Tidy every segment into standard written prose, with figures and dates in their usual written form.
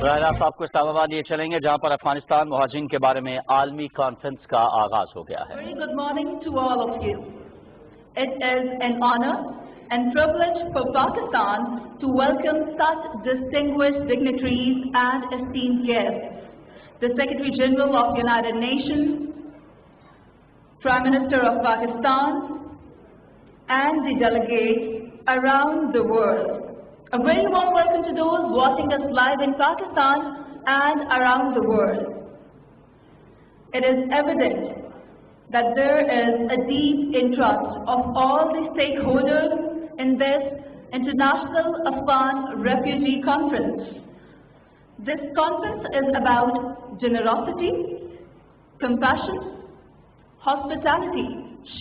रास्त आपको इस्लामाबाद लिए चलेंगे जहां पर अफगानिस्तान मुहाजिरीन के बारे में आलमी कॉन्फ्रेंस का आगाज हो गया है। Very good morning to all of you. It is an honor and privilege for Pakistan to welcome such distinguished dignitaries and esteemed guests. The Secretary General of United Nations, Prime Minister of Pakistan, and the delegates around the world. A very warm welcome to those watching us live in Pakistan and around the world. It is evident that there is a deep interest of all the stakeholders in this International Afghan Refugee Conference. This conference is about generosity, compassion, hospitality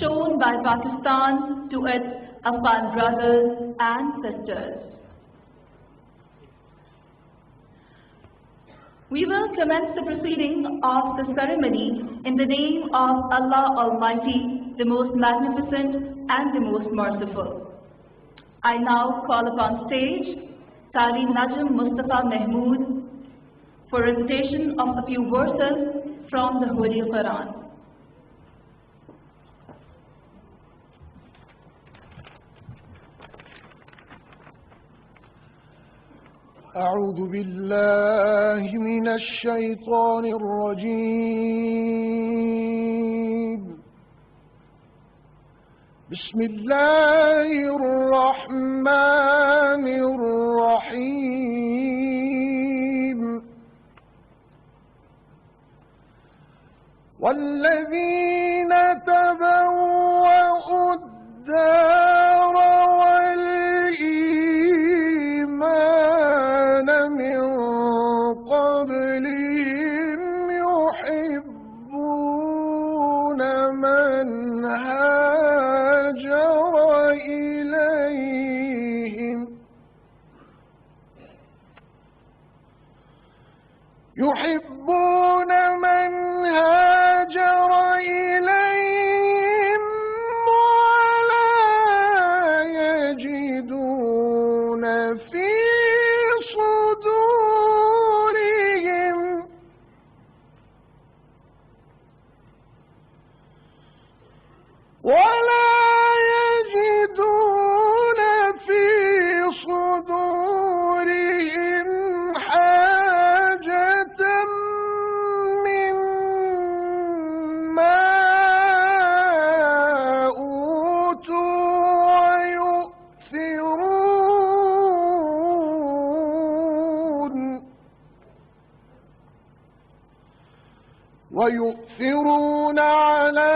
shown by Pakistan to its Afghan brothers and sisters. We will commence the proceeding of the ceremony in the name of Allah Almighty, the most magnificent and the most merciful. I now call upon stage Sari Najm Mustafa Mehboob for recitation of a few verses from the Holy Quran. أعوذ بالله من الشيطان الرجيم. بسم الله الرحمن الرحيم. والذين تبوأوا الدار والإيمان من قبلهم يحبون من هاجر إليهم ولا يجدون في صدورهم حاجة مما أوتوا ويؤثرون على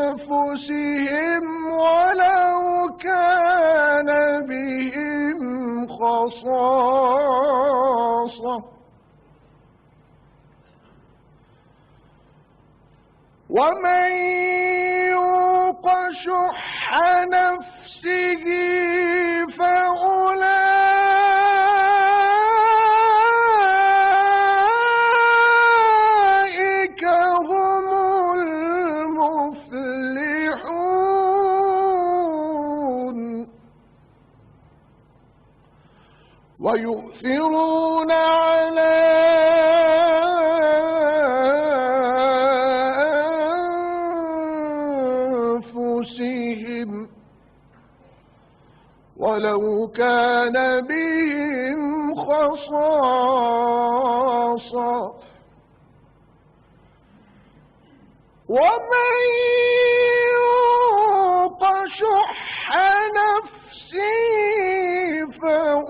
أنفسهم ولو كان بهم خصاصة ومن يوق شح نفسه فأولئك هم المفلحون. ويؤثرون على أنفسهم ولو كان بهم خصاصة ومن يوق شح نفسه فأولئك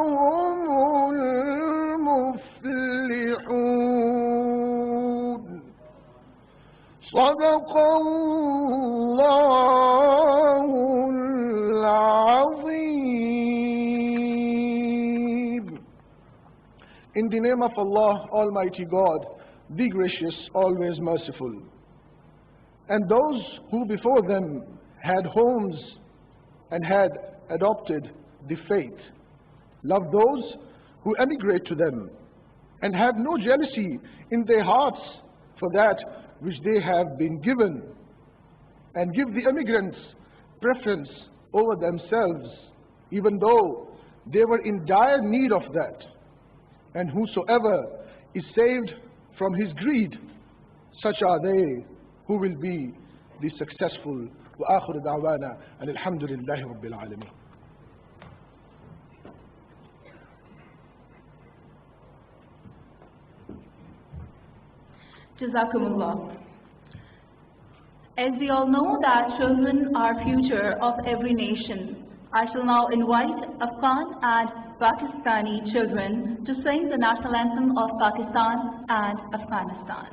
هم المفلحون. صدق الله العظيم. In the name of Allah, Almighty God, the gracious, always merciful. And those who before them had homes and had adopted the faith, love those who emigrate to them, and have no jealousy in their hearts for that which they have been given, and give the immigrants preference over themselves, even though they were in dire need of that. And whosoever is saved from his greed, such are they who will be the successful. وآخر دعوانا أن الحمد لله رب العالمين. Jazakumullah. As we all know that children are future of every nation, I shall now invite Afghan and Pakistani children to sing the national anthem of Pakistan and Afghanistan.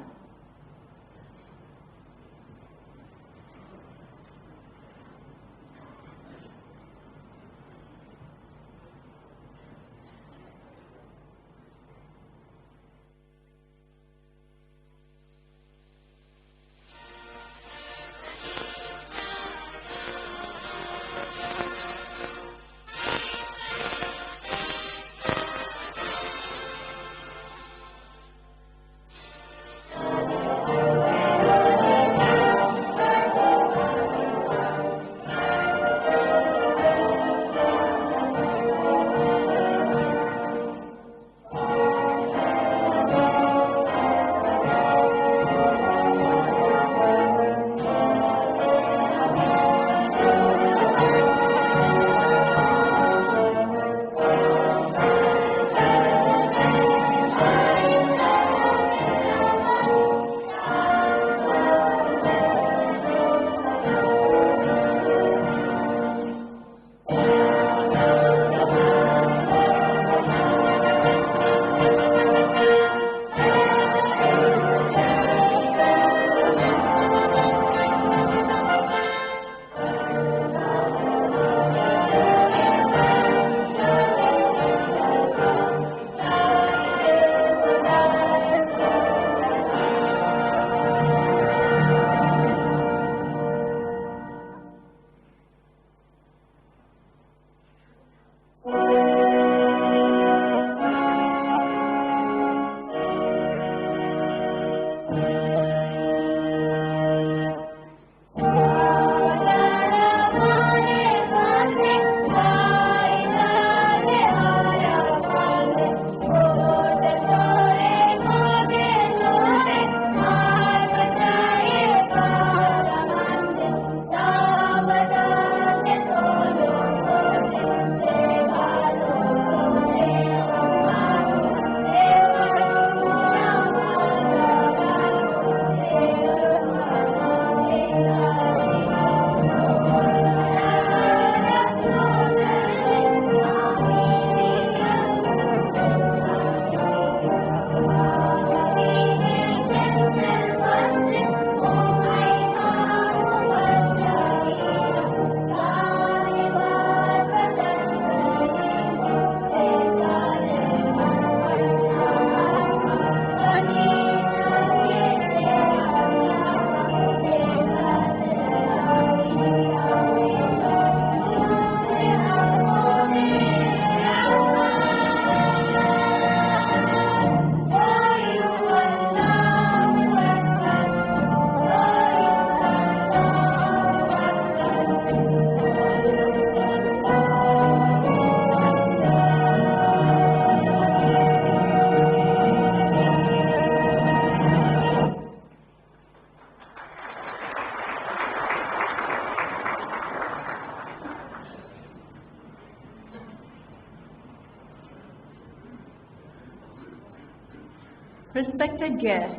Respected guests,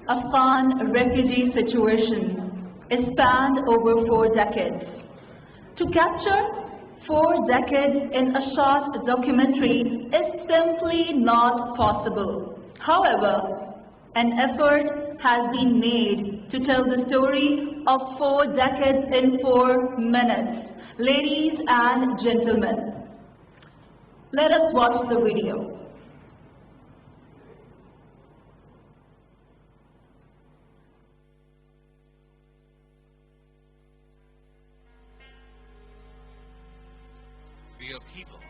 Afghan refugee situation is spanned over 4 decades. To capture 4 decades in a short documentary is simply not possible. However, an effort has been made to tell the story of 4 decades in 4 minutes. Ladies and gentlemen, let us watch the video. We are people of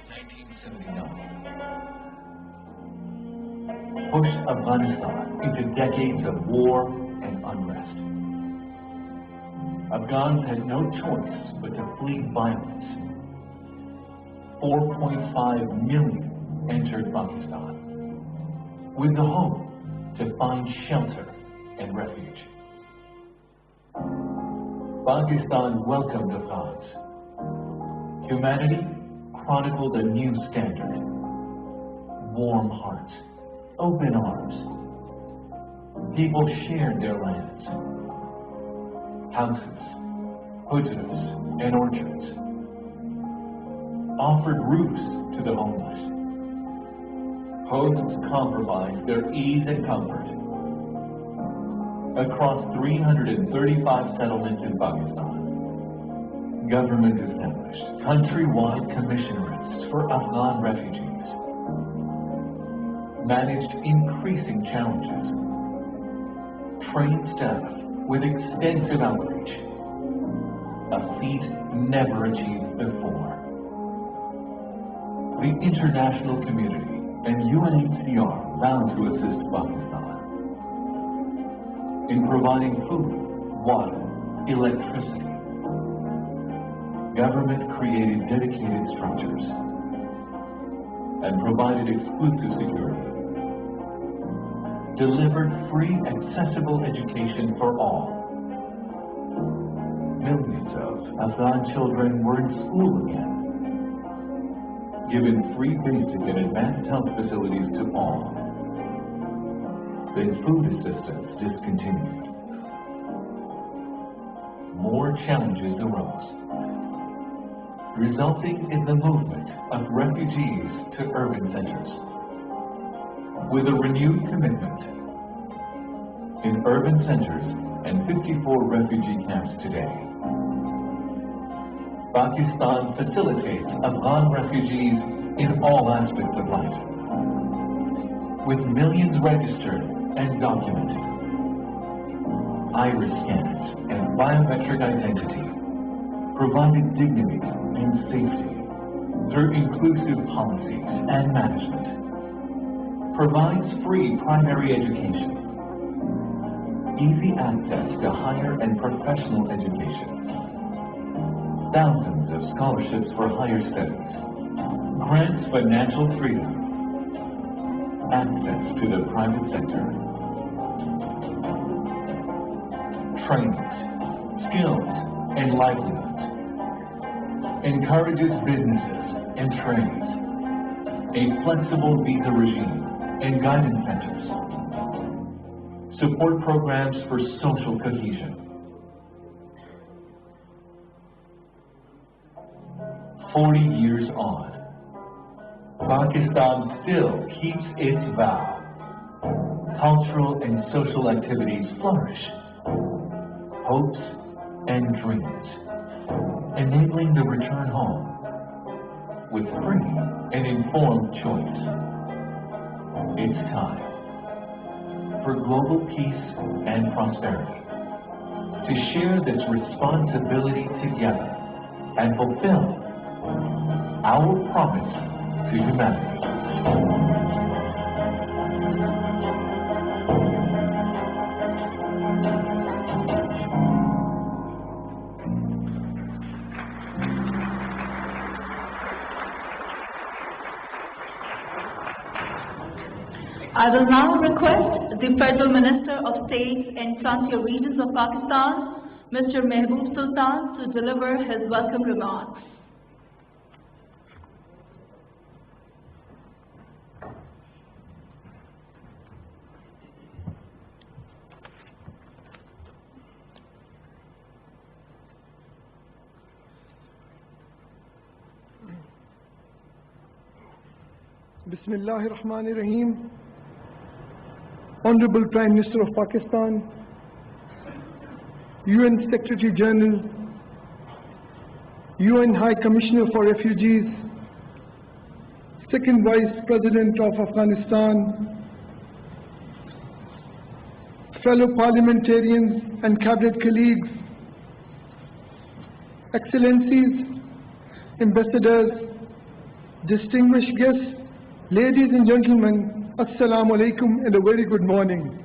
1979. pushed Afghanistan into decades of war and unrest. Afghans had no choice but to flee violence. 4.5 million entered Pakistan with the hope to find shelter and refuge. Pakistan welcomed Afghans. Humanity chronicled a new standard. Warm hearts, open arms. People shared their lands. Houses, hujras, and orchards. Offered roofs to the homeless. Hosts compromised their ease and comfort. Across 335 settlements in Pakistan, government established countrywide commissionerates for Afghan refugees, managed increasing challenges, trained staff with extensive outreach, a feat never achieved before. The international community and UNHCR vowed to assist Pakistan in providing food, water, electricity. Government created dedicated structures and provided exclusive security. Delivered free, accessible education for all. Millions of Afghan children were in school again. Given free basic and advanced health facilities to all. Then food assistance discontinued. More challenges arose, resulting in the movement of refugees to urban centers. With a renewed commitment, in urban centers and 54 refugee camps today, Pakistan facilitates Afghan refugees in all aspects of life, with millions registered and documented. Iris scans and biometric identity provided dignity and safety through inclusive policies and management. Provides free primary education, easy access to higher and professional education, thousands of scholarships for higher studies, grants financial freedom, access to the private sector, trainings, skills, and livelihoods, encourages businesses and trades, a flexible visa regime and guidance centers, support programs for social cohesion. 40 years on, Pakistan still keeps its vow. Cultural and social activities flourish. Hopes and dreams, enabling the return home with free and informed choice. It's time for global peace and prosperity to share this responsibility together and fulfill our promise to humanity. I will now request the Federal Minister of State and Frontier Regions of Pakistan, Mr. Mehboob Sultan, to deliver his welcome remarks. Bismillahir Rahmanir Rahim. Honorable Prime Minister of Pakistan, UN Secretary General, UN High Commissioner for Refugees, Second Vice President of Afghanistan, fellow parliamentarians and cabinet colleagues, Excellencies, Ambassadors, distinguished guests, ladies and gentlemen, Assalamu alaikum and a very good morning.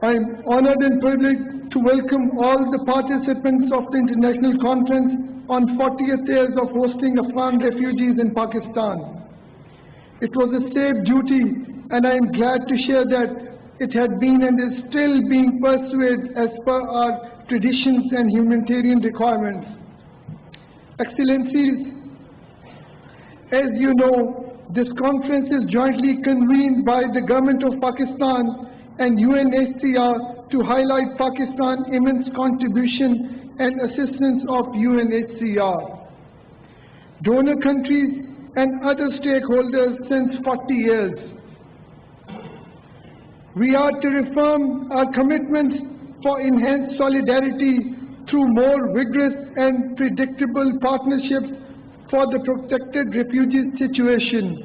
I am honored and privileged to welcome all the participants of the International Conference on 40th years of hosting Afghan refugees in Pakistan. It was a state duty, and I am glad to share that it had been and is still being pursued as per our traditions and humanitarian requirements. Excellencies, as you know, this conference is jointly convened by the Government of Pakistan and UNHCR to highlight Pakistan's immense contribution and assistance of UNHCR, donor countries and other stakeholders since 40 years. We are to reaffirm our commitments for enhanced solidarity through more vigorous and predictable partnerships for the protected refugee situation.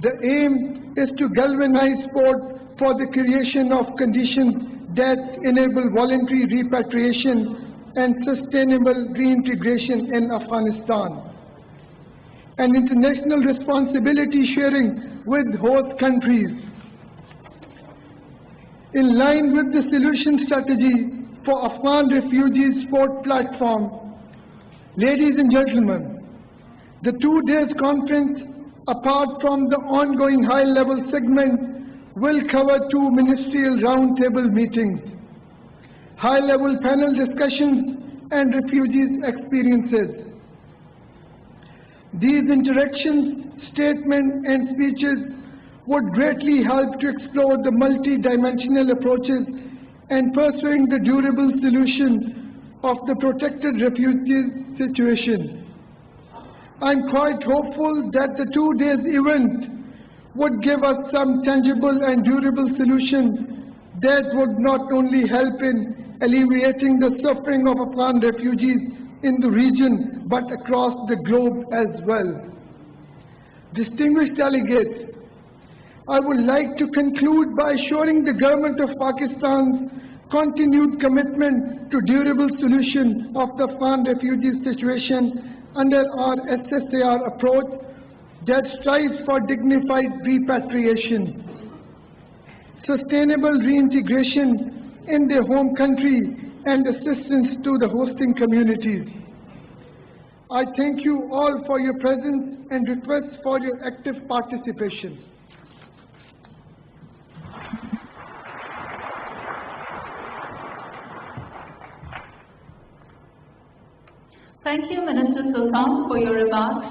The aim is to galvanize support for the creation of conditions that enable voluntary repatriation and sustainable reintegration in Afghanistan, and international responsibility sharing with host countries. In line with the solution strategy for Afghan Refugee Support Platform, ladies and gentlemen, the 2 days conference, apart from the ongoing high-level segment, will cover 2 ministerial roundtable meetings, high-level panel discussions, and refugees' experiences. These interactions, statements, and speeches would greatly help to explore the multi-dimensional approaches and pursuing the durable solution of the protected refugees situation. I'm quite hopeful that the 2 days event would give us some tangible and durable solution that would not only help in alleviating the suffering of Afghan refugees in the region, but across the globe as well. Distinguished delegates, I would like to conclude by assuring the Government of Pakistan's continued commitment to durable solution of the Afghan refugee situation under our SSAR approach that strives for dignified repatriation, sustainable reintegration in their home country, and assistance to the hosting communities. I thank you all for your presence and request for your active participation. Thank you, Minister Sultan, for your remarks.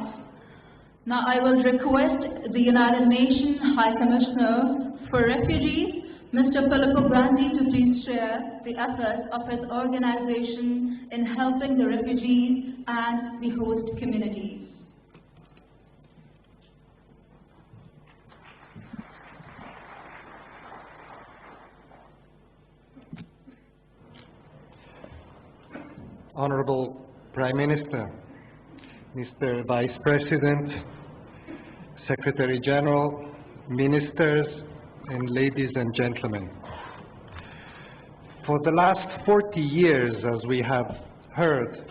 Now I will request the United Nations High Commissioner for Refugees, Mr. Filippo Grandi, to please share the efforts of his organization in helping the refugees and the host communities. Honorable Prime Minister, Mr. Vice President, Secretary General, Ministers, and ladies and gentlemen. For the last 40 years, as we have heard,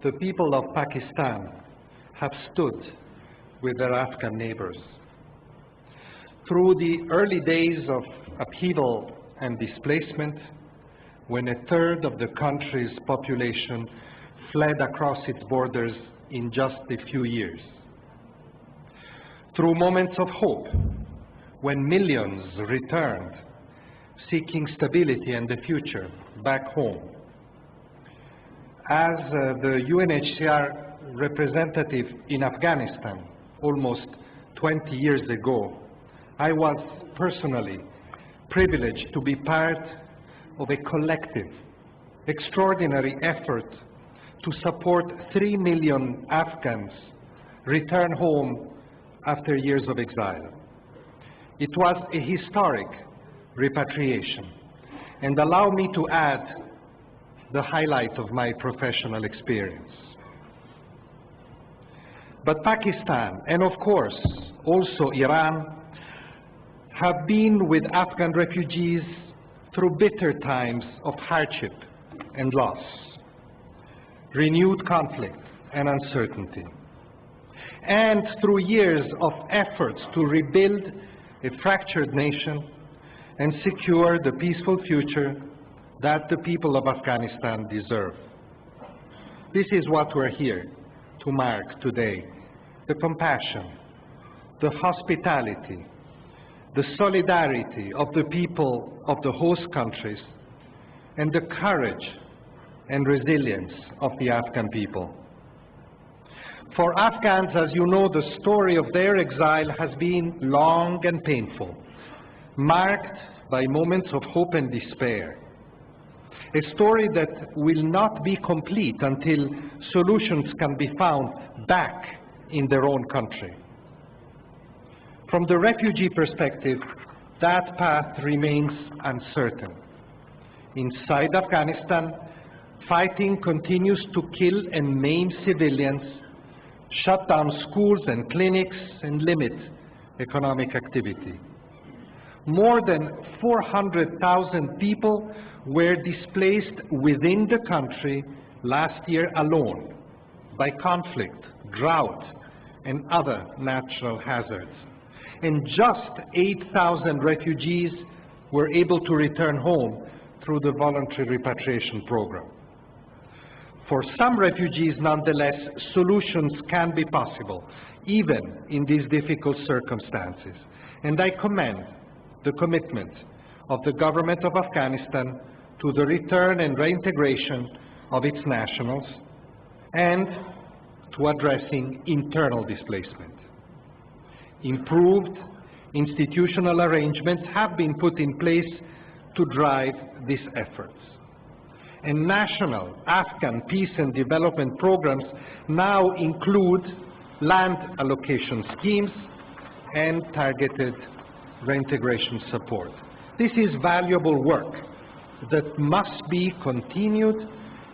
the people of Pakistan have stood with their Afghan neighbors. Through the early days of upheaval and displacement, when a third of the country's population fled across its borders in just a few years. Through moments of hope, when millions returned, seeking stability and the future back home. As the UNHCR representative in Afghanistan almost 20 years ago, I was personally privileged to be part of a collective, extraordinary effort to support 3 million Afghans return home after years of exile. It was a historic repatriation, and allow me to add the highlight of my professional experience. But Pakistan, and of course also Iran, have been with Afghan refugees through bitter times of hardship and loss, renewed conflict and uncertainty. and through years of efforts to rebuild a fractured nation and secure the peaceful future that the people of Afghanistan deserve. This is what we're here to mark today: the compassion, the hospitality, the solidarity of the people of the host countries, and the courage and resilience of the Afghan people. For Afghans, as you know, the story of their exile has been long and painful, marked by moments of hope and despair. A story that will not be complete until solutions can be found back in their own country. From the refugee perspective, that path remains uncertain. Inside Afghanistan, fighting continues to kill and maim civilians, shut down schools and clinics, and limit economic activity. More than 400,000 people were displaced within the country last year alone by conflict, drought, and other natural hazards. And just 8,000 refugees were able to return home through the voluntary repatriation program. For some refugees, nonetheless, solutions can be possible, even in these difficult circumstances. And I commend the commitment of the government of Afghanistan to the return and reintegration of its nationals and to addressing internal displacement. Improved institutional arrangements have been put in place to drive these efforts. And national Afghan peace and development programs now include land allocation schemes and targeted reintegration support. This is valuable work that must be continued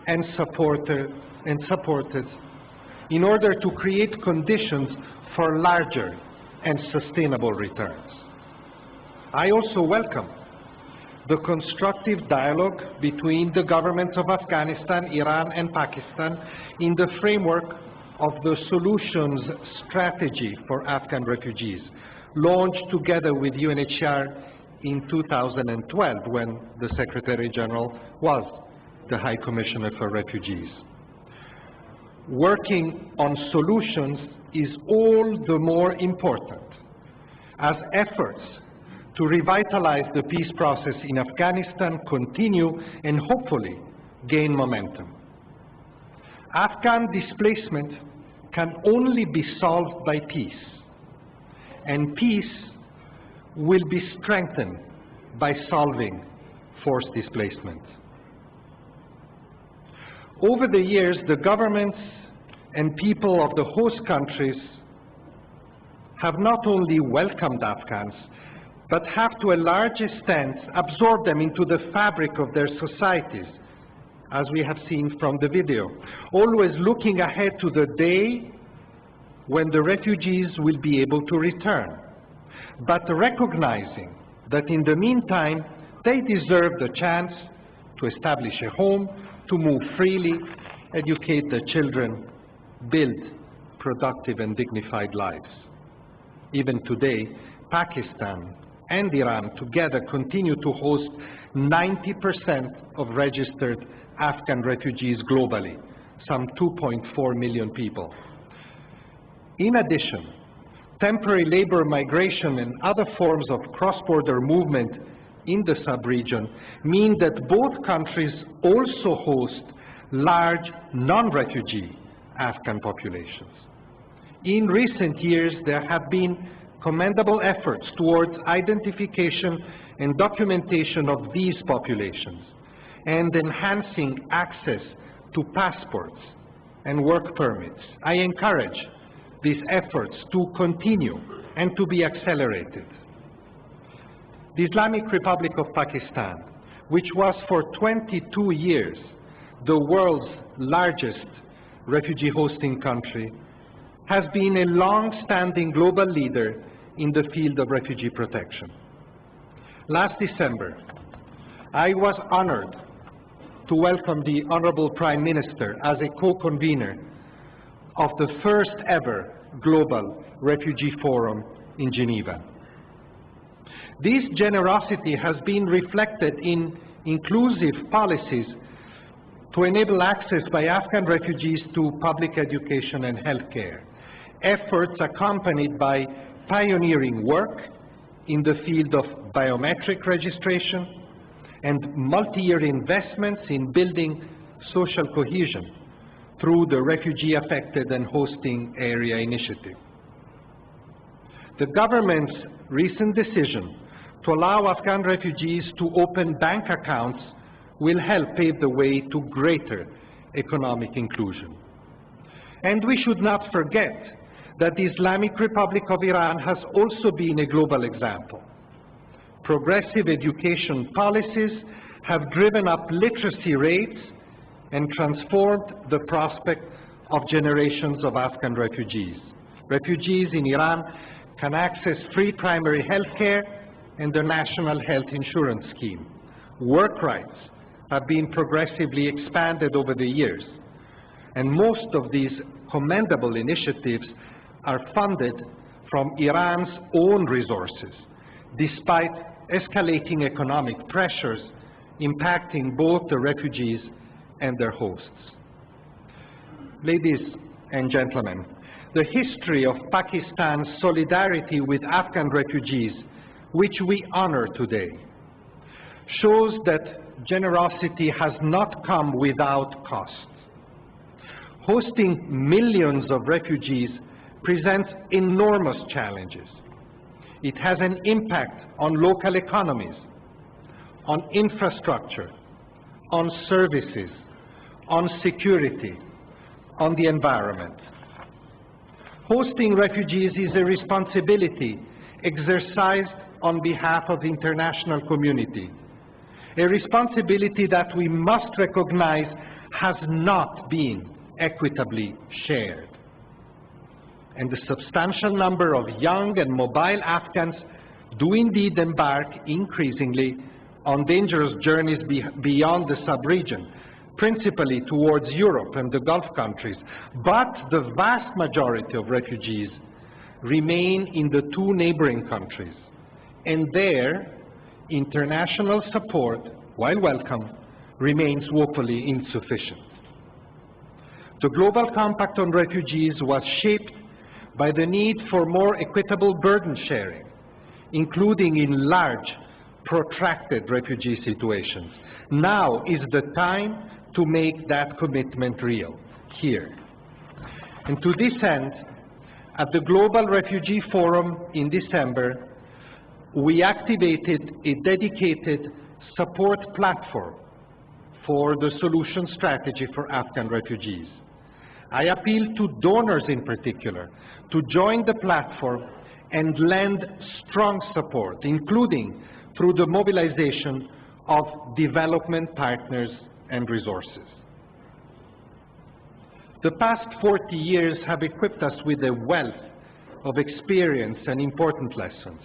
and supported in order to create conditions for larger and sustainable returns. I also welcome the constructive dialogue between the governments of Afghanistan, Iran, and Pakistan in the framework of the Solutions Strategy for Afghan Refugees, launched together with UNHCR in 2012 when the Secretary General was the High Commissioner for Refugees. Working on solutions is all the more important as efforts to revitalize the peace process in Afghanistan continue and hopefully gain momentum. Afghan displacement can only be solved by peace, and peace will be strengthened by solving forced displacement. Over the years, the governments and people of the host countries have not only welcomed Afghans, but have to a large extent absorbed them into the fabric of their societies, as we have seen from the video, always looking ahead to the day when the refugees will be able to return, but recognizing that in the meantime they deserve the chance to establish a home, to move freely, educate their children, build productive and dignified lives. Even today, Pakistan and Iran together continue to host 90% of registered Afghan refugees globally, some 2.4 million people. In addition, temporary labor migration and other forms of cross-border movement in the sub-region mean that both countries also host large non-refugee Afghan populations. In recent years, there have been commendable efforts towards identification and documentation of these populations and enhancing access to passports and work permits. I encourage these efforts to continue and to be accelerated. The Islamic Republic of Pakistan, which was for 22 years the world's largest refugee hosting country, has been a long-standing global leader in the field of refugee protection. Last December, I was honored to welcome the Honorable Prime Minister as a co-convener of the first ever Global Refugee Forum in Geneva. This generosity has been reflected in inclusive policies to enable access by Afghan refugees to public education and healthcare, efforts accompanied by pioneering work in the field of biometric registration and multi-year investments in building social cohesion through the Refugee Affected and Hosting Area Initiative. The government's recent decision to allow Afghan refugees to open bank accounts will help pave the way to greater economic inclusion. And we should not forget that the Islamic Republic of Iran has also been a global example. Progressive education policies have driven up literacy rates and transformed the prospect of generations of Afghan refugees. Refugees in Iran can access free primary health care and the National Health Insurance Scheme. Work rights have been progressively expanded over the years, and most of these commendable initiatives are funded from Iran's own resources, despite escalating economic pressures impacting both the refugees and their hosts. Ladies and gentlemen, the history of Pakistan's solidarity with Afghan refugees, which we honor today, shows that generosity has not come without cost. Hosting millions of refugees presents enormous challenges. It has an impact on local economies, on infrastructure, on services, on security, on the environment. Hosting refugees is a responsibility exercised on behalf of the international community, a responsibility that we must recognize has not been equitably shared. And the substantial number of young and mobile Afghans do indeed embark increasingly on dangerous journeys beyond the sub-region, principally towards Europe and the Gulf countries. But the vast majority of refugees remain in the two neighboring countries, and there, international support, while welcome, remains woefully insufficient. The Global Compact on Refugees was shaped by the need for more equitable burden sharing, including in large, protracted refugee situations. Now is the time to make that commitment real, here. And to this end, at the Global Refugee Forum in December, we activated a dedicated support platform for the solution strategy for Afghan refugees. I appeal to donors in particular to join the platform and lend strong support, including through the mobilization of development partners and resources. The past 40 years have equipped us with a wealth of experience and important lessons.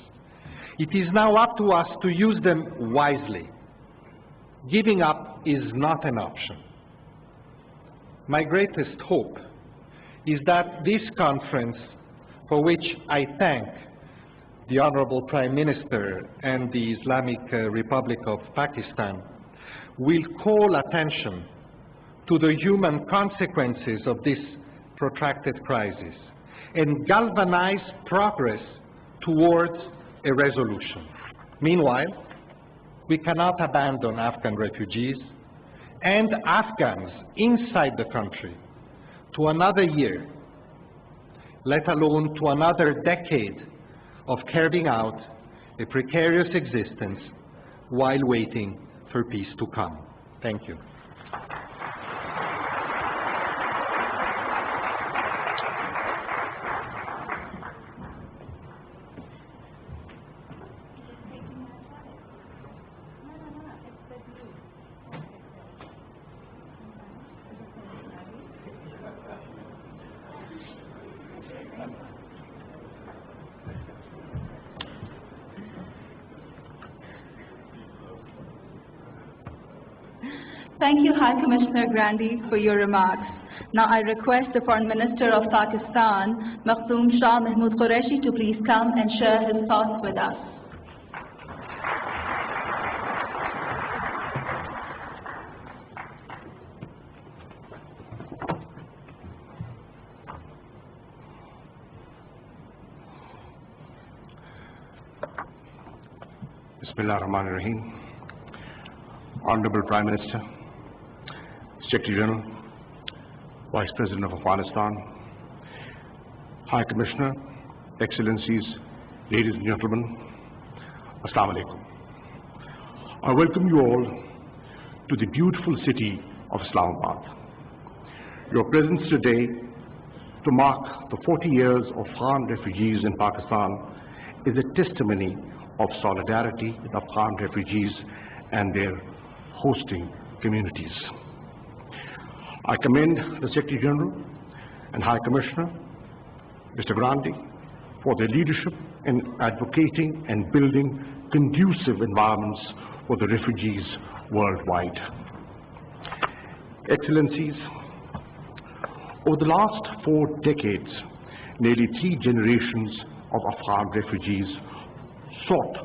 It is now up to us to use them wisely. Giving up is not an option. My greatest hope is that this conference, for which I thank the Honorable Prime Minister and the Islamic Republic of Pakistan, will call attention to the human consequences of this protracted crisis and galvanize progress towards a resolution. Meanwhile, we cannot abandon Afghan refugees and Afghans inside the country to another year, let alone to another decade of carving out a precarious existence while waiting for peace to come. Thank you. Thank you, High Commissioner Grandi, for your remarks. Now I request the Foreign Minister of Pakistan, Shah Mahmood Qureshi, to please come and share his thoughts with us. Bismillah ar-Rahman ar-Rahim. Honorable Prime Minister, Secretary General, Vice President of Afghanistan, High Commissioner, Excellencies, ladies and gentlemen, Assalamu alaikum. I welcome you all to the beautiful city of Islamabad. Your presence today to mark the 40 years of Afghan refugees in Pakistan is a testimony of solidarity with Afghan refugees and their hosting communities. I commend the Secretary General and High Commissioner, Mr. Grandi, for their leadership in advocating and building conducive environments for the refugees worldwide. Excellencies, over the last 4 decades, nearly 3 generations of Afghan refugees sought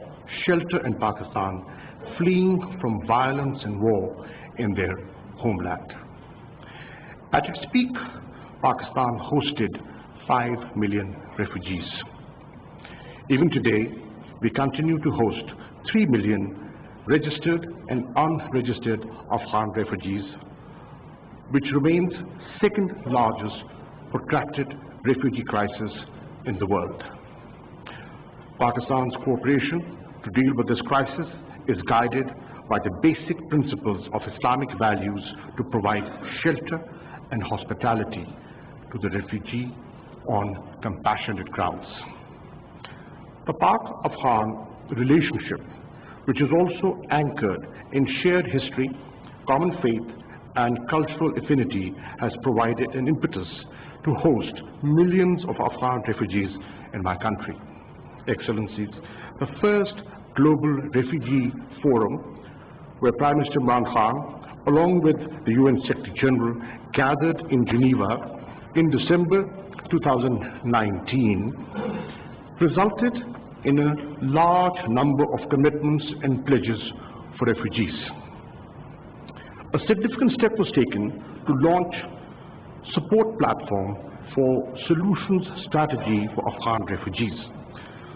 shelter in Pakistan, fleeing from violence and war in their homeland. At its peak, Pakistan hosted 5 million refugees. Even today, we continue to host 3 million registered and unregistered Afghan refugees, which remains second largest protracted refugee crisis in the world. Pakistan's cooperation to deal with this crisis is guided by the basic principles of Islamic values to provide shelter and hospitality to the refugee on compassionate grounds. The Pak-Afghan relationship, which is also anchored in shared history, common faith, and cultural affinity, has provided an impetus to host millions of Afghan refugees in my country. Excellencies, the first Global Refugee Forum, where Prime Minister Imran, along with the UN Secretary General, gathered in Geneva in December 2019, resulted in a large number of commitments and pledges for refugees. A significant step was taken to launch support platform for solutions strategy for Afghan refugees.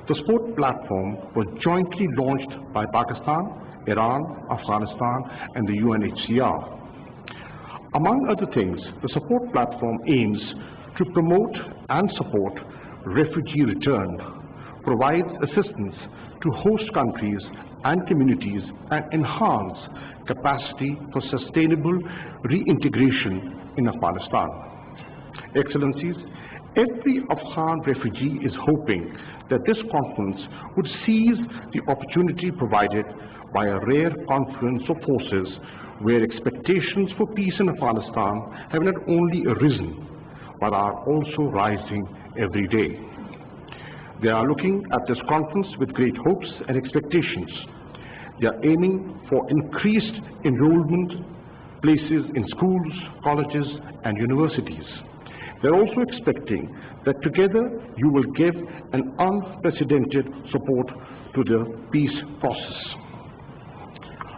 The support platform was jointly launched by Pakistan, Iran, Afghanistan, and the UNHCR. Among other things, the support platform aims to promote and support refugee return, provides assistance to host countries and communities, and enhance capacity for sustainable reintegration in Afghanistan. Excellencies, every Afghan refugee is hoping that this conference would seize the opportunity provided by a rare confluence of forces where expectations for peace in Afghanistan have not only arisen, but are also rising every day. They are looking at this conference with great hopes and expectations. They are aiming for increased enrollment places in schools, colleges, and universities. They're also expecting that together you will give an unprecedented support to the peace process.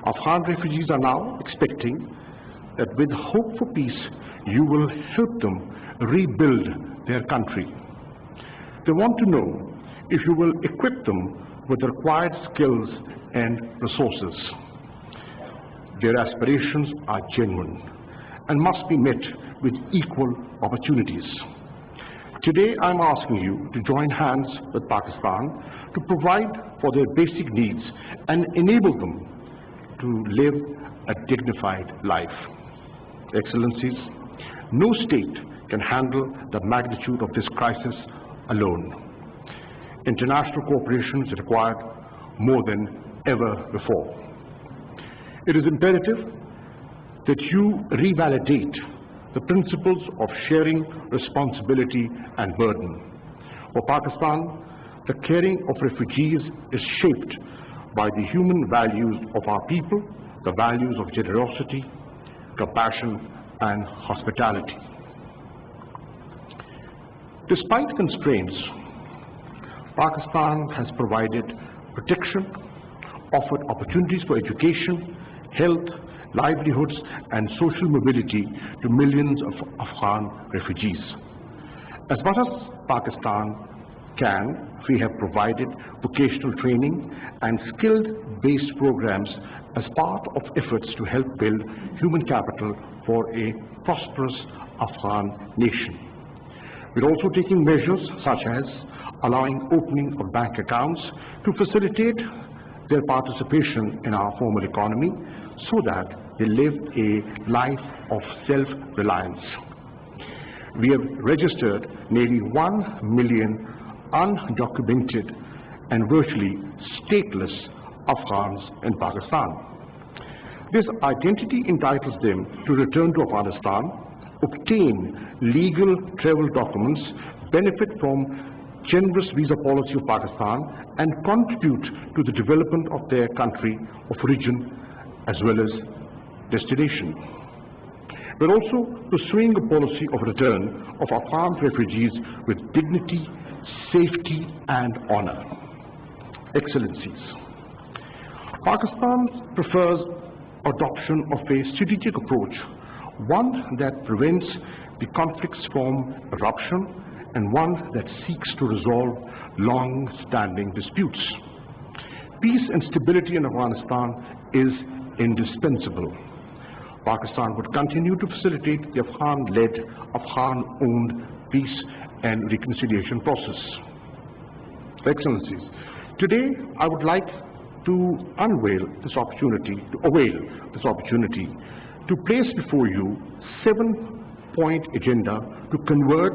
Afghan refugees are now expecting that with hope for peace, you will help them rebuild their country. They want to know if you will equip them with the required skills and resources. Their aspirations are genuine and must be met with equal opportunities. Today, I'm asking you to join hands with Pakistan to provide for their basic needs and enable them to live a dignified life. Excellencies, no state can handle the magnitude of this crisis alone. International cooperation is required more than ever before. It is imperative that you revalidate the principles of sharing responsibility and burden. For Pakistan, the caring of refugees is shaped by the human values of our people, the values of generosity, compassion, and hospitality. Despite constraints, Pakistan has provided protection, offered opportunities for education, health, livelihoods, and social mobility to millions of Afghan refugees. As much as Pakistan can, we have provided vocational training and skill-based programs as part of efforts to help build human capital for a prosperous Afghan nation. We're also taking measures such as allowing opening of bank accounts to facilitate their participation in our formal economy so that they live a life of self-reliance. We have registered nearly 1 million undocumented and virtually stateless Afghans in Pakistan. This identity entitles them to return to Afghanistan, obtain legal travel documents, benefit from generous visa policy of Pakistan, and contribute to the development of their country of origin as well as destination. We're also pursuing a policy of return of Afghan refugees with dignity, safety, and honor. Excellencies, Pakistan prefers adoption of a strategic approach, one that prevents the conflicts from eruption and one that seeks to resolve long-standing disputes. Peace and stability in Afghanistan is indispensable. Pakistan would continue to facilitate the Afghan-led, Afghan-owned peace and reconciliation process. Excellencies, today I would like to avail this opportunity to place before you 7-point agenda to convert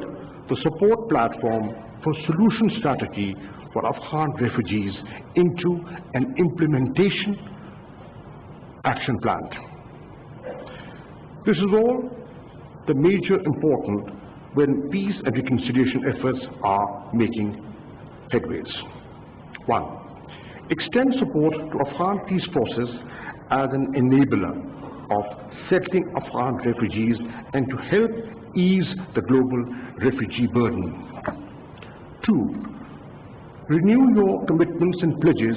the support platform for solution strategy for Afghan refugees into an implementation action plan. This is all the major important when peace and reconciliation efforts are making headways. 1. Extend support to Afghan peace forces as an enabler of settling Afghan refugees and to help ease the global refugee burden. 2. Renew your commitments and pledges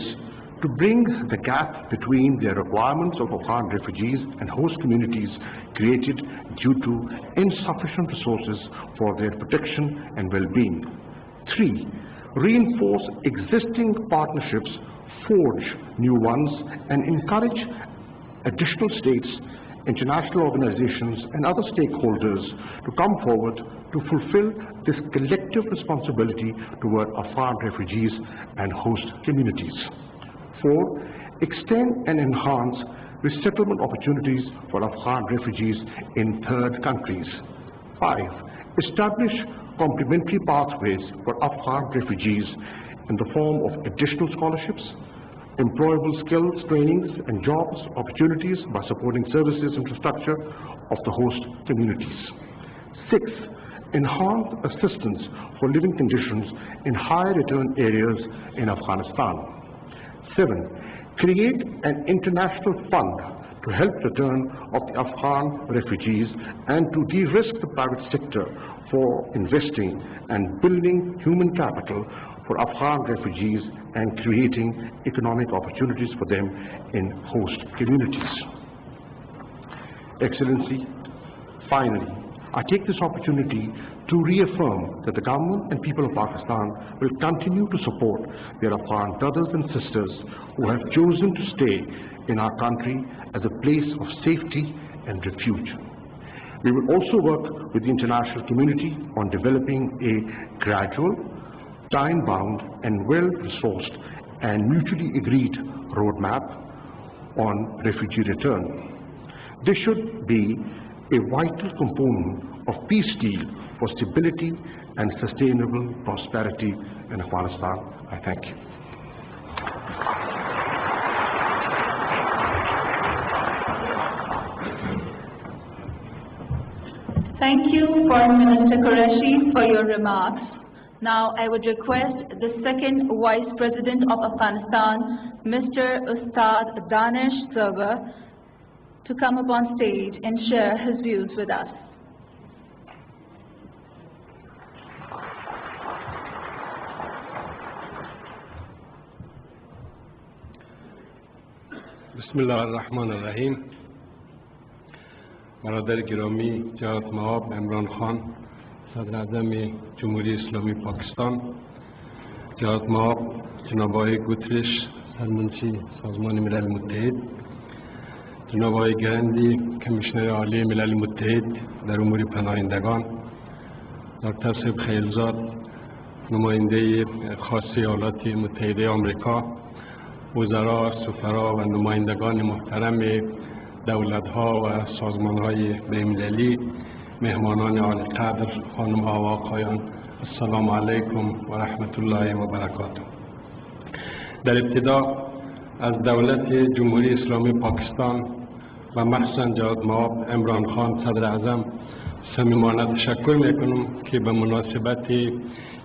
to bring the gap between the requirements of Afghan refugees and host communities created due to insufficient resources for their protection and well-being. 3. Reinforce existing partnerships, forge new ones, and encourage additional states, international organizations, and other stakeholders to come forward to fulfill this collective responsibility toward Afghan refugees and host communities. 4. Extend and enhance resettlement opportunities for Afghan refugees in third countries. 5. Establish complementary pathways for Afghan refugees in the form of additional scholarships, employable skills, trainings, and jobs opportunities by supporting services infrastructure of the host communities. 6. Enhance assistance for living conditions in high return areas in Afghanistan. 7. Create an international fund to help return of the Afghan refugees and to de-risk the private sector for investing and building human capital for Afghan refugees and creating economic opportunities for them in host communities. Excellency, finally, I take this opportunity to reaffirm that the government and people of Pakistan will continue to support their Afghan brothers and sisters who have chosen to stay in our country as a place of safety and refuge. We will also work with the international community on developing a gradual, time-bound and well-resourced and mutually agreed roadmap on refugee return. This should be a vital component of peace deal for stability and sustainable prosperity in Afghanistan. I thank you. Thank you, Foreign Minister Qureshi, for your remarks. Now I would request the second Vice President of Afghanistan, Mr. Ustad Danish Sarwar, to come up on stage and share his views with us. بسم الله الرحمن الرحیم. برادر گرامی جناب مهاب عمران خان صدر اعظم جمهوری اسلامی پاکستان، جناب مهاب جناب آقای گوترش سرمنشی سازمان ملل متحد، جناب آقای گرندی کمیشنر عالی ملل متحد در امور پناهندگان، دکتر صاحب خیلزاد نماینده خاص ایالات متحده آمریکا، وزرا، سفرا و نمایندگان محترم دولت‌ها و سازمان‌های بین‌المللی، مهمانان عالی قدر، خانم‌ها و آقایان، السلام علیکم و رحمت الله و برکاته. در ابتدا از دولت جمهوری اسلامی پاکستان و مخصوصاً جناب مهاب عمران خان صدر اعظم صمیمانه تشکر میکنم که به مناسبت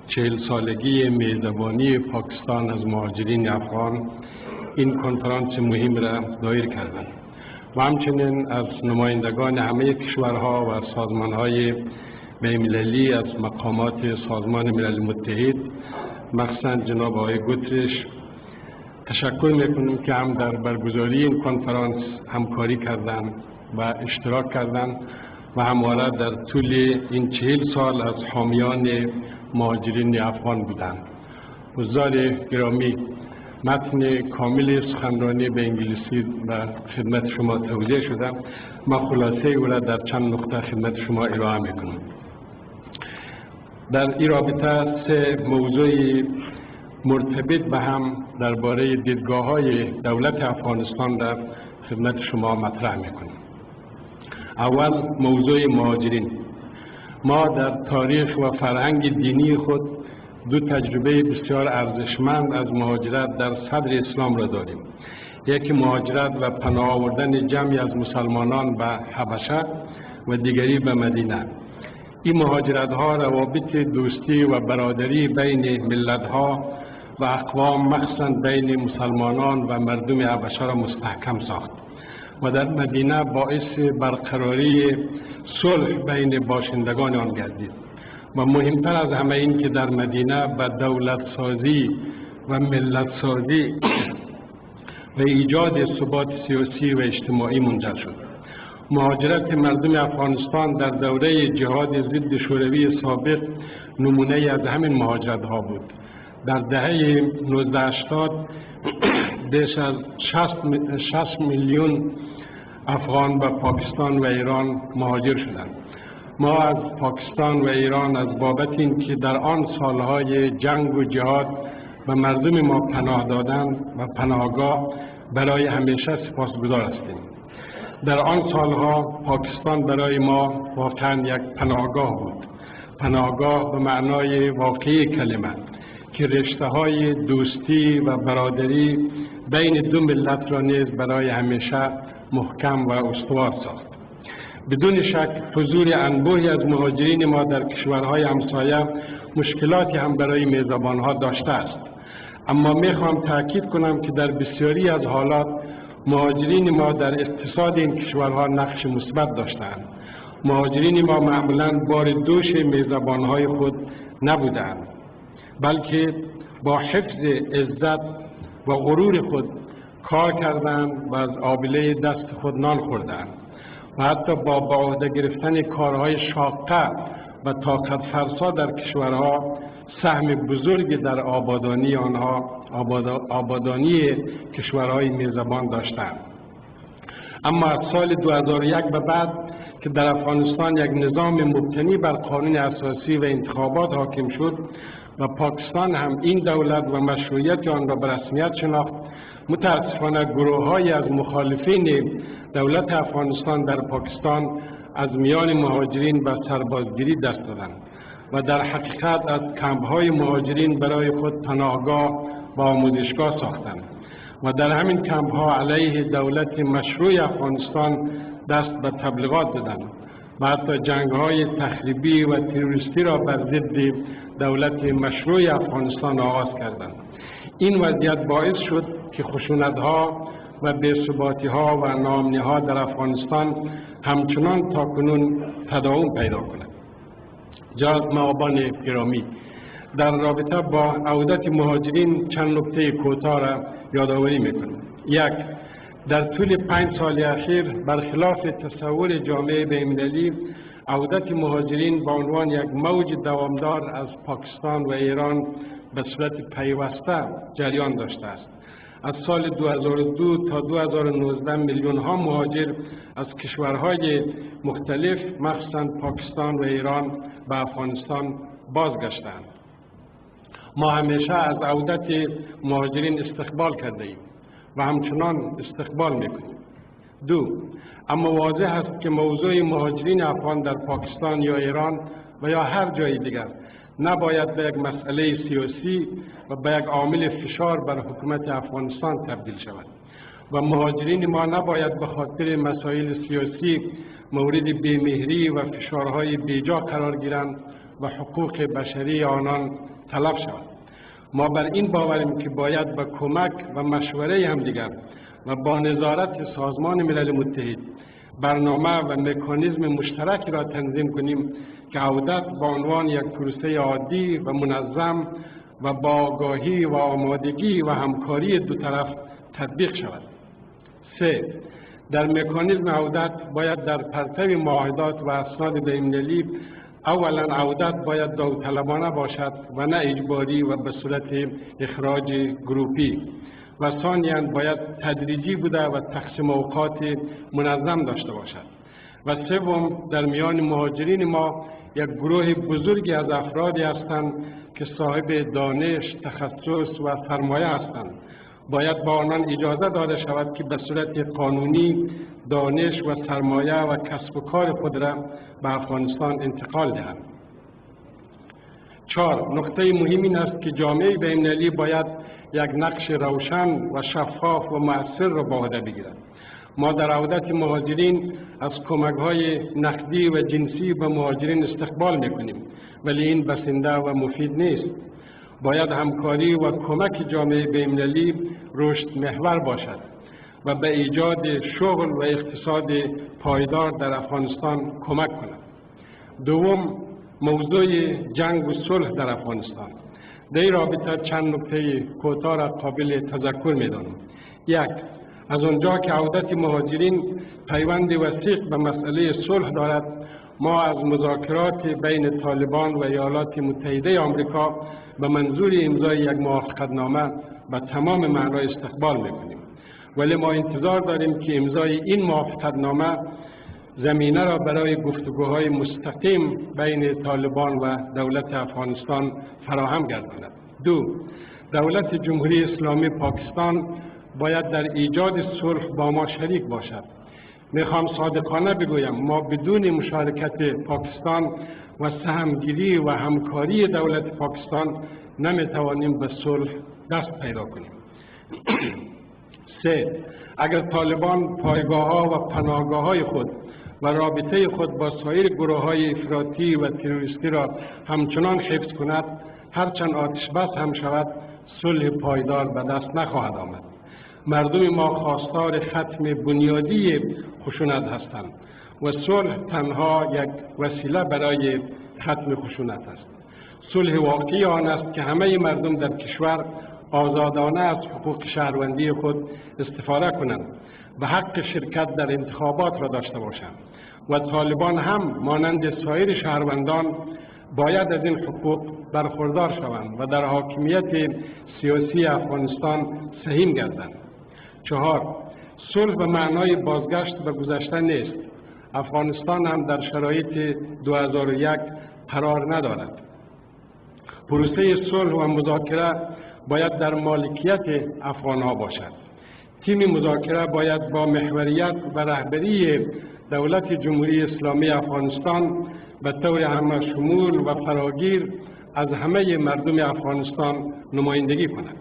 40 سالگی میزبانی پاکستان از مهاجرین افغان این کنفرانس مهم را دایر کردند و همچنین از نمایندگان همه کشورها و سازمانهای بین‌المللی از مقامات سازمان ملل متحد مخصوصاً جناب آقای گوترش تشکر میکنم که هم در برگزاری این کنفرانس همکاری کردند و اشتراک کردند و همواره در طول این 40 سال از حامیان مهاجرین افغان بودند. حضار گرامی، متن کامل سخنرانی به انگلیسی و خدمت شما توضیح شده، من خلاصه او را در چند نقطه خدمت شما ارائه میکنم. در این رابطه 3 موضوع مرتبط به هم درباره دیدگاه‌های دولت افغانستان در خدمت شما مطرح میکنم. اول موضوع مهاجرین. ما در تاریخ و فرهنگ دینی خود 2 تجربه بسیار ارزشمند از مهاجرت در صدر اسلام را داریم. یکی مهاجرت و پناه آوردن جمعی از مسلمانان به حبشه و دیگری به مدینه. این مهاجرت ها روابط دوستی و برادری بین ملت ها و اقوام مخصوصاً بین مسلمانان و مردم حبشه را مستحکم ساخت و در مدینه باعث برقراری صلح بین باشندگان آن گردید و مهمتر از همه این که در مدینه به دولت سازی و ملت سازی و ایجاد ثبات سیاسی و اجتماعی منجر شد. مهاجرت مردم افغانستان در دوره جهاد ضد شوروی سابق نمونه از همین مهاجرت ها بود. در دهه 1980 بیش از 60 میلیون افغان به پاکستان و ایران مهاجر شدند. ما از پاکستان و ایران از بابت اینکه در آن سالهای جنگ و جهاد به مردم ما پناه دادند و پناهگاه برای همیشه سپاسگزار هستیم. در آن سالها پاکستان برای ما واقعا یک پناهگاه بود. پناهگاه به معنای واقعی کلمه که رشته های دوستی و برادری بین 2 ملت را نیز برای همیشه محکم و استوار ساخت. بدون شک حضور انبوهی از مهاجرین ما در کشورهای همسایه مشکلاتی هم برای میزبانها داشته است، اما میخوام تاکید کنم که در بسیاری از حالات مهاجرین ما در اقتصاد این کشورها نقش مثبت داشتند. مهاجرین ما معمولاً بار دوش میزبانهای خود نبودند، بلکه با حفظ عزت و غرور خود کار کردند و از آبله دست خود نان خوردند و حتی با عهده گرفتن کارهای شاقه و طاقت فرسا در کشورها سهم بزرگی در آبادانی آنها آبادانی کشورهای میزبان داشتند. اما از سال 2001 به بعد که در افغانستان یک نظام مبتنی بر قانون اساسی و انتخابات حاکم شد و پاکستان هم این دولت و مشروعیت آن را به رسمیت شناخت، متاسفانه گروه‌هایی از مخالفین دولت افغانستان در پاکستان از میان مهاجرین به سربازگیری دست دادند و در حقیقت از کمپ‌های مهاجرین برای خود پناهگاه و آموزشگاه ساختند و در همین کمپ‌ها علیه دولت مشروع افغانستان دست به تبلیغات دادند و حتی جنگ‌های تخریبی و تروریستی را بر ضد دولت مشروع افغانستان آغاز کردند. این وضعیت باعث شد که خشونت‌ها و بی‌ثباتی‌ها و ناامنی‌ها در افغانستان همچنان تاکنون تداوم پیدا کند. جناب مهابان گرامی، در رابطه با عودت مهاجرین چند نکته کوتاه را یادآوری می‌کنم. 1. در طول 5 سال اخیر برخلاف تصور جامعه بین‌المللی عودت مهاجرین به عنوان یک موج دوامدار از پاکستان و ایران به صورت پیوسته جریان داشته است. از سال 2002 تا 2019 میلیون ها مهاجر از کشورهای مختلف مخصوصاً پاکستان و ایران به افغانستان بازگشتند. ما همیشه از عودت مهاجرین استقبال کرده ایم و همچنان استقبال میکنیم. 2. اما واضح است که موضوع مهاجرین افغان در پاکستان یا ایران و یا هر جای دیگر نباید به یک مسئله سیاسی و به یک عامل فشار بر حکومت افغانستان تبدیل شود و مهاجرین ما نباید به خاطر مسائل سیاسی مورد بی‌مهری و فشارهای بیجا قرار گیرند و حقوق بشری آنان تلف شود. ما بر این باوریم که باید با کمک و مشوره همدیگر و با نظارت سازمان ملل متحد برنامه و مکانیزم مشترکی را تنظیم کنیم که عودت به عنوان یک پروسه عادی و منظم و با آگاهی و آمادگی و همکاری دو طرف تطبیق شود. 3. در مکانیزم عودت باید در پرتو معاهدات و اسناد بین‌المللی اولا عودت باید داوطلبانه باشد و نه اجباری و به صورت اخراج گروپی و ثانیاً باید تدریجی بوده و تقسیم اوقات منظم داشته باشد و سوم در میان مهاجرین ما یک گروه بزرگی از افرادی هستند که صاحب دانش، تخصص و سرمایه هستند. باید با آنان اجازه داده شود که به صورت قانونی دانش و سرمایه و کسب و کار خود را به افغانستان انتقال دهند. 4. نکته مهم این است که جامعه بین‌المللی باید یک نقش روشن و شفاف و مؤثر را به عهده بگیرد. ما در عودت مهاجرین از کمک‌های نقدی و جنسی به مهاجرین استقبال می‌کنیم، ولی این بسنده و مفید نیست. باید همکاری و کمک جامعه بین‌المللی رشد محور باشد و به ایجاد شغل و اقتصاد پایدار در افغانستان کمک کند. دوم، موضوع جنگ و صلح در افغانستان. در این رابطه چند نکته کوتاه را قابل تذکر می‌دانم. 1. از آنجا که عودت مهاجرین پیوند وثیق به مسئله صلح دارد، ما از مذاکرات بین طالبان و ایالات متحده آمریکا به منظور امضای یک موافقتنامه به تمام معنای استقبال می‌کنیم. ولی ما انتظار داریم که امضای این موافقتنامه زمینه را برای گفتگوهای مستقیم بین طالبان و دولت افغانستان فراهم گرداند. 2. دولت جمهوری اسلامی پاکستان باید در ایجاد صلح با ما شریک باشد. میخوام صادقانه بگویم ما بدون مشارکت پاکستان و سهمگیری و همکاری دولت پاکستان نمیتوانیم به صلح دست پیدا کنیم. 3. اگر طالبان پایگاه‌ها و پناهگاه‌های خود و رابطه خود با سایر گروه‌های افراطی و تروریستی را همچنان حفظ کند، هرچند آتش بس هم شود، صلح پایدار به دست نخواهد آمد. مردم ما خواستار ختم بنیادی خشونت هستند و صلح تنها یک وسیله برای ختم خشونت است. صلح واقعی آن است که همه مردم در کشور آزادانه از حقوق شهروندی خود استفاده کنند و حق شرکت در انتخابات را داشته باشند و طالبان هم مانند سایر شهروندان باید از این حقوق برخوردار شوند و در حاکمیت سیاسی افغانستان سهیم گردند. 4. صلح به معنای بازگشت به گذشته نیست. افغانستان هم در شرایط 2001 قرار ندارد. پروسه صلح و مذاکره باید در مالکیت افغانها باشد. تیم مذاکره باید با محوریت و رهبری دولت جمهوری اسلامی افغانستان به طور همه‌شمول و فراگیر از همه مردم افغانستان نمایندگی کند.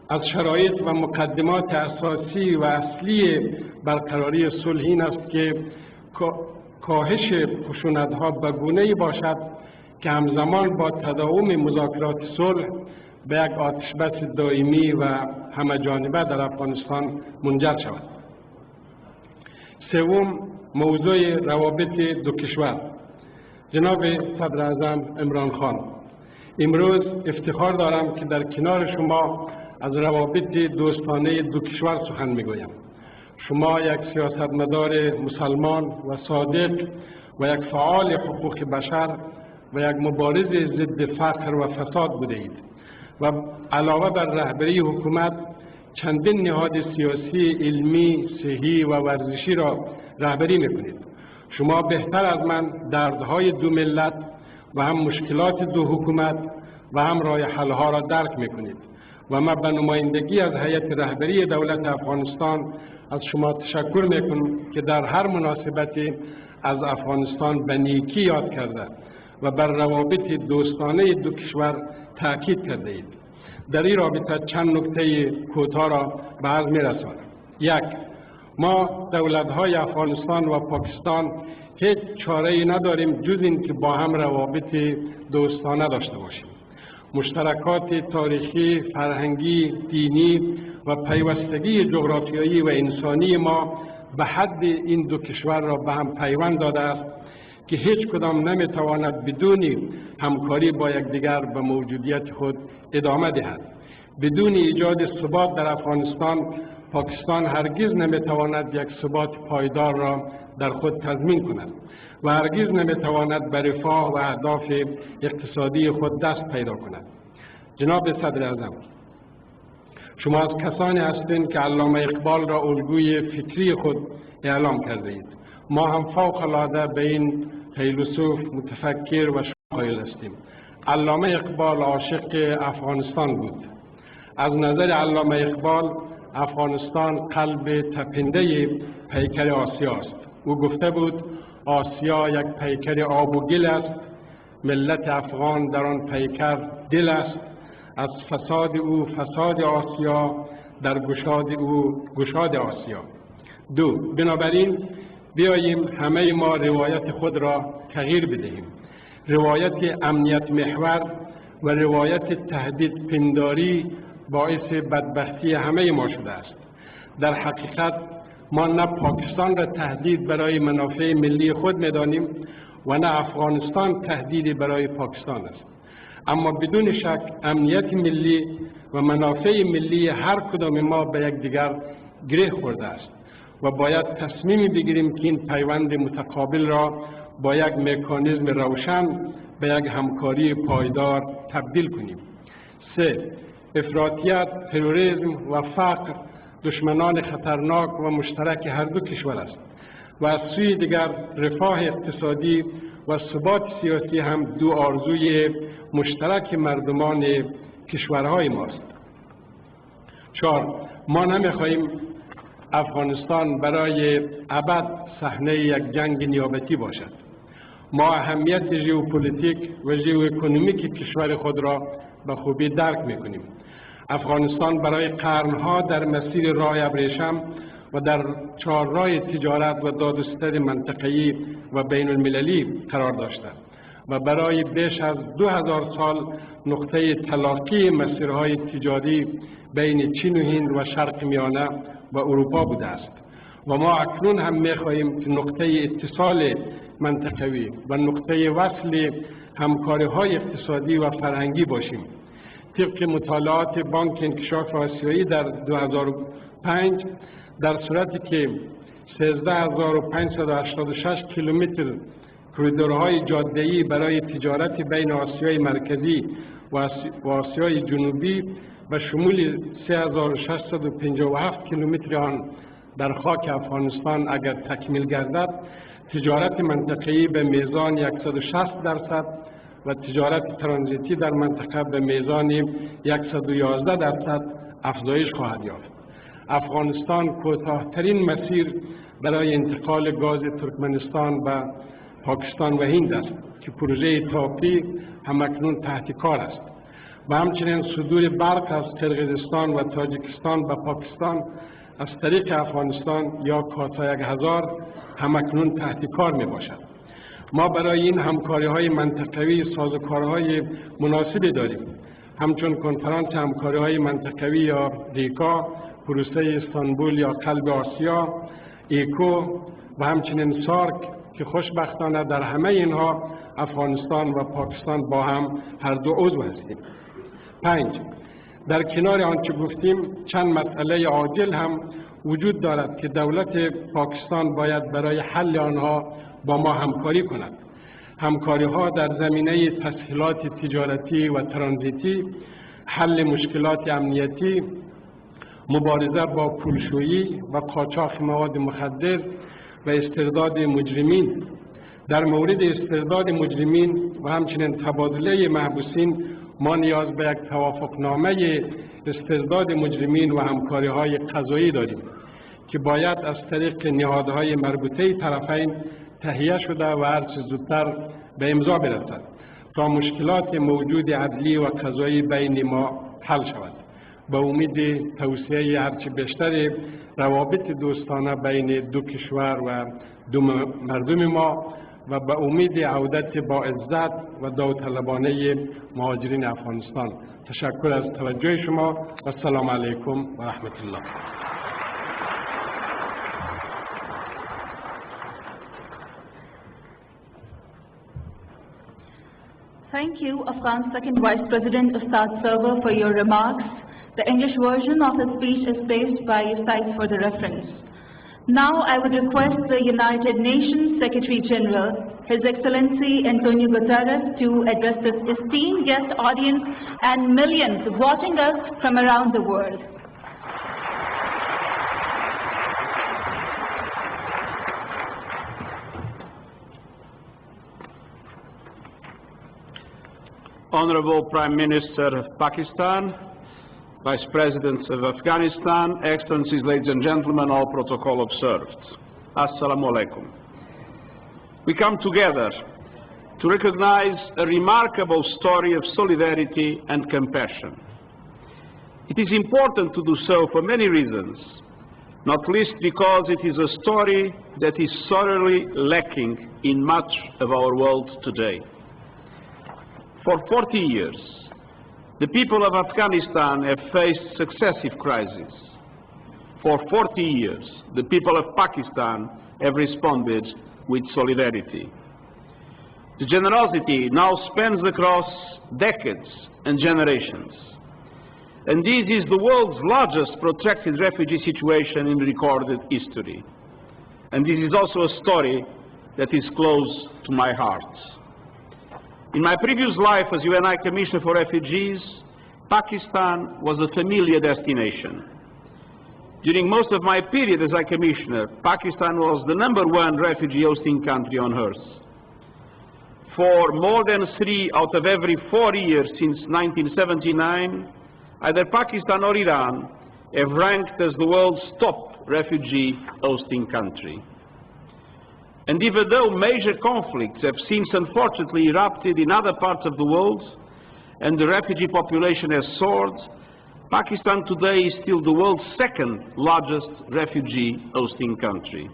از شرایط و مقدمات اساسی و اصلی برقراری صلح این است که کاهش خشونت‌ها به گونه‌ای باشد که همزمان با تداوم مذاکرات صلح به یک آتشبس دائمی و همه‌جانبه در افغانستان منجر شود. سوم، موضوع روابط دو کشور. جناب صدر اعظم عمران خان، امروز افتخار دارم که در کنار شما از روابط دوستانه دو کشور سخن میگویم. شما یک سیاستمدار مسلمان و صادق و یک فعال حقوق بشر و یک مبارز ضد فقر و فساد بوده اید و علاوه بر رهبری حکومت چندین نهاد سیاسی، علمی، صحی و ورزشی را رهبری میکنید. شما بهتر از من دردهای دو ملت و هم مشکلات دو حکومت و هم راه حلها را درک میکنید و من به نمایندگی از هیئت رهبری دولت افغانستان از شما تشکر میکنم که در هر مناسبتی از افغانستان به نیکی یاد کرده و بر روابط دوستانه دو کشور تاکید کرده اید. در این رابطه چند نکته کوتاه را به عرض میرسانم. یک، ما دولت‌های افغانستان و پاکستان هیچ چاره‌ای نداریم جز این که با هم روابط دوستانه داشته باشیم. مشترکات تاریخی، فرهنگی، دینی و پیوستگی جغرافیایی و انسانی ما به حد این دو کشور را به هم پیوند داده است که هیچ کدام نمیتواند بدون همکاری با یکدیگر به موجودیت خود ادامه دهد. بدون ایجاد ثبات در افغانستان، پاکستان هرگز نمیتواند یک ثبات پایدار را در خود تضمین کند و هرگز نمیتواند به رفاه و اهداف اقتصادی خود دست پیدا کند. جناب صدر اعظم، شما از کسانی هستید که علامه اقبال را الگوی فکری خود اعلام کرده اید. ما هم فوق العاده به این فیلسوف، متفکر و قائل هستیم. علامه اقبال عاشق افغانستان بود. از نظر علامه اقبال افغانستان قلب تپنده پیکر آسیا است. او گفته بود آسیا یک پیکر آب و گل است، ملت افغان در آن پیکر دل است. از فساد او فساد آسیا، در گشاد او گشاد آسیا. دو، بنابراین بیاییم همه ما روایت خود را تغییر بدهیم. روایت امنیت محور و روایت تهدید پنداری باعث بدبختی همه ما شده است. در حقیقت ما نه پاکستان را تهدید برای منافع ملی خود می‌دانیم و نه افغانستان تهدیدی برای پاکستان است. اما بدون شک امنیت ملی و منافع ملی هر کدام ما به یکدیگر گره خورده است و باید تصمیمی بگیریم که این پیوند متقابل را با یک مکانیزم روشن به یک همکاری پایدار تبدیل کنیم. سه، افراطیت، تروریسم و فقر دشمنان خطرناک و مشترک هر دو کشور است و از سوی دیگر رفاه اقتصادی و ثبات سیاسی هم دو آرزوی مشترک مردمان کشورهای ماست. چهار، ما نمیخواهیم افغانستان برای ابد صحنه یک جنگ نیابتی باشد. ما اهمیت ژئوپلیتیک و ژئواکونومیک کشور خود را به خوبی درک میکنیم. افغانستان برای قرنها در مسیر راه ابریشم و در چهارراه تجارت و دادوستد منطقه‌ای و بین المللی قرار داشته و برای بیش از 2000 سال نقطه تلاقی مسیرهای تجاری بین چین و هند و شرق میانه و اروپا بوده است و ما اکنون هم می‌خواهیم که نقطه اتصال منطقوی و نقطه وصل همکاری‌های اقتصادی و فرهنگی باشیم. طبق مطالعات بانک انکشاف آسیایی در 2005 در صورتی که 13586 کیلومتر کوریدورهای جاده‌ای برای تجارت بین آسیای مرکزی و آسیای جنوبی و شمول 3657 کیلومتر آن در خاک افغانستان اگر تکمیل گردد، تجارت منطقه‌ای به میزان 160% و تجارت ترانزیتی در منطقه به میزان 111% افزایش خواهد یافت. افغانستان کوتاه‌ترین مسیر برای انتقال گاز ترکمنستان به پاکستان و هند است که پروژه تاپی همکنون تحت کار است و همچنین صدور برق از قرقیزستان و تاجیکستان به پاکستان از طریق افغانستان یا کاتا 1000 همکنون تحت کار می باشد. ما برای این همکاری‌های منطقوی سازوکارهای مناسبی داریم، همچون کنفرانس همکاری‌های منطقوی یا ریکا، پروسه استانبول یا قلب آسیا، ایکو و همچنین سارک که خوشبختانه در همه اینها افغانستان و پاکستان با هم هر دو عضو هستیم. 5. در کنار آنچه گفتیم چند مسئله عاجل هم وجود دارد که دولت پاکستان باید برای حل آنها با ما همکاری کند. همکاری ها در زمینه تسهیلات تجارتی و ترانزیتی، حل مشکلات امنیتی، مبارزه با پولشویی و قاچاق مواد مخدر و استرداد مجرمین. در مورد استرداد مجرمین و همچنین تبادله محبوسین ما نیاز به یک توافقنامه استرداد مجرمین و همکاری های قضایی داریم که باید از طریق نهادهای مربوطه طرفین تهیه شده و هرچه زودتر به امضا برسد تا مشکلات موجود عدلی و قضایی بین ما حل شود. با امید توسعه هرچه بیشتر روابط دوستانه بین دو کشور و دو مردم ما و به امید عودت با عزت و داوطلبانه مهاجرین افغانستان. تشکر از توجه شما و السلام علیکم و رحمت الله. Thank you, Afghan Second Vice President Ustad Sarwar, for your remarks. The English version of his speech is placed by your side for the reference. Now I would request the United Nations Secretary General, His Excellency Antonio Guterres, to address this esteemed guest audience and millions watching us from around the world. Honorable Prime Minister of Pakistan, Vice President of Afghanistan, Excellencies, ladies and gentlemen, all protocol observed. Assalamu alaikum. We come together to recognize a remarkable story of solidarity and compassion. It is important to do so for many reasons, not least because it is a story that is sorely lacking in much of our world today. For 40 years, the people of Afghanistan have faced successive crises. For 40 years, the people of Pakistan have responded with solidarity. The generosity now spans across decades and generations. And this is the world's largest protracted refugee situation in recorded history. And this is also a story that is close to my heart. In my previous life as UN High Commissioner for Refugees, Pakistan was a familiar destination. During most of my period as High Commissioner, Pakistan was the #1 refugee hosting country on earth. For more than 3 out of every 4 years since 1979, either Pakistan or Iran have ranked as the world's top refugee hosting country. And even though major conflicts have since unfortunately erupted in other parts of the world and the refugee population has soared, Pakistan today is still the world's second largest refugee hosting country.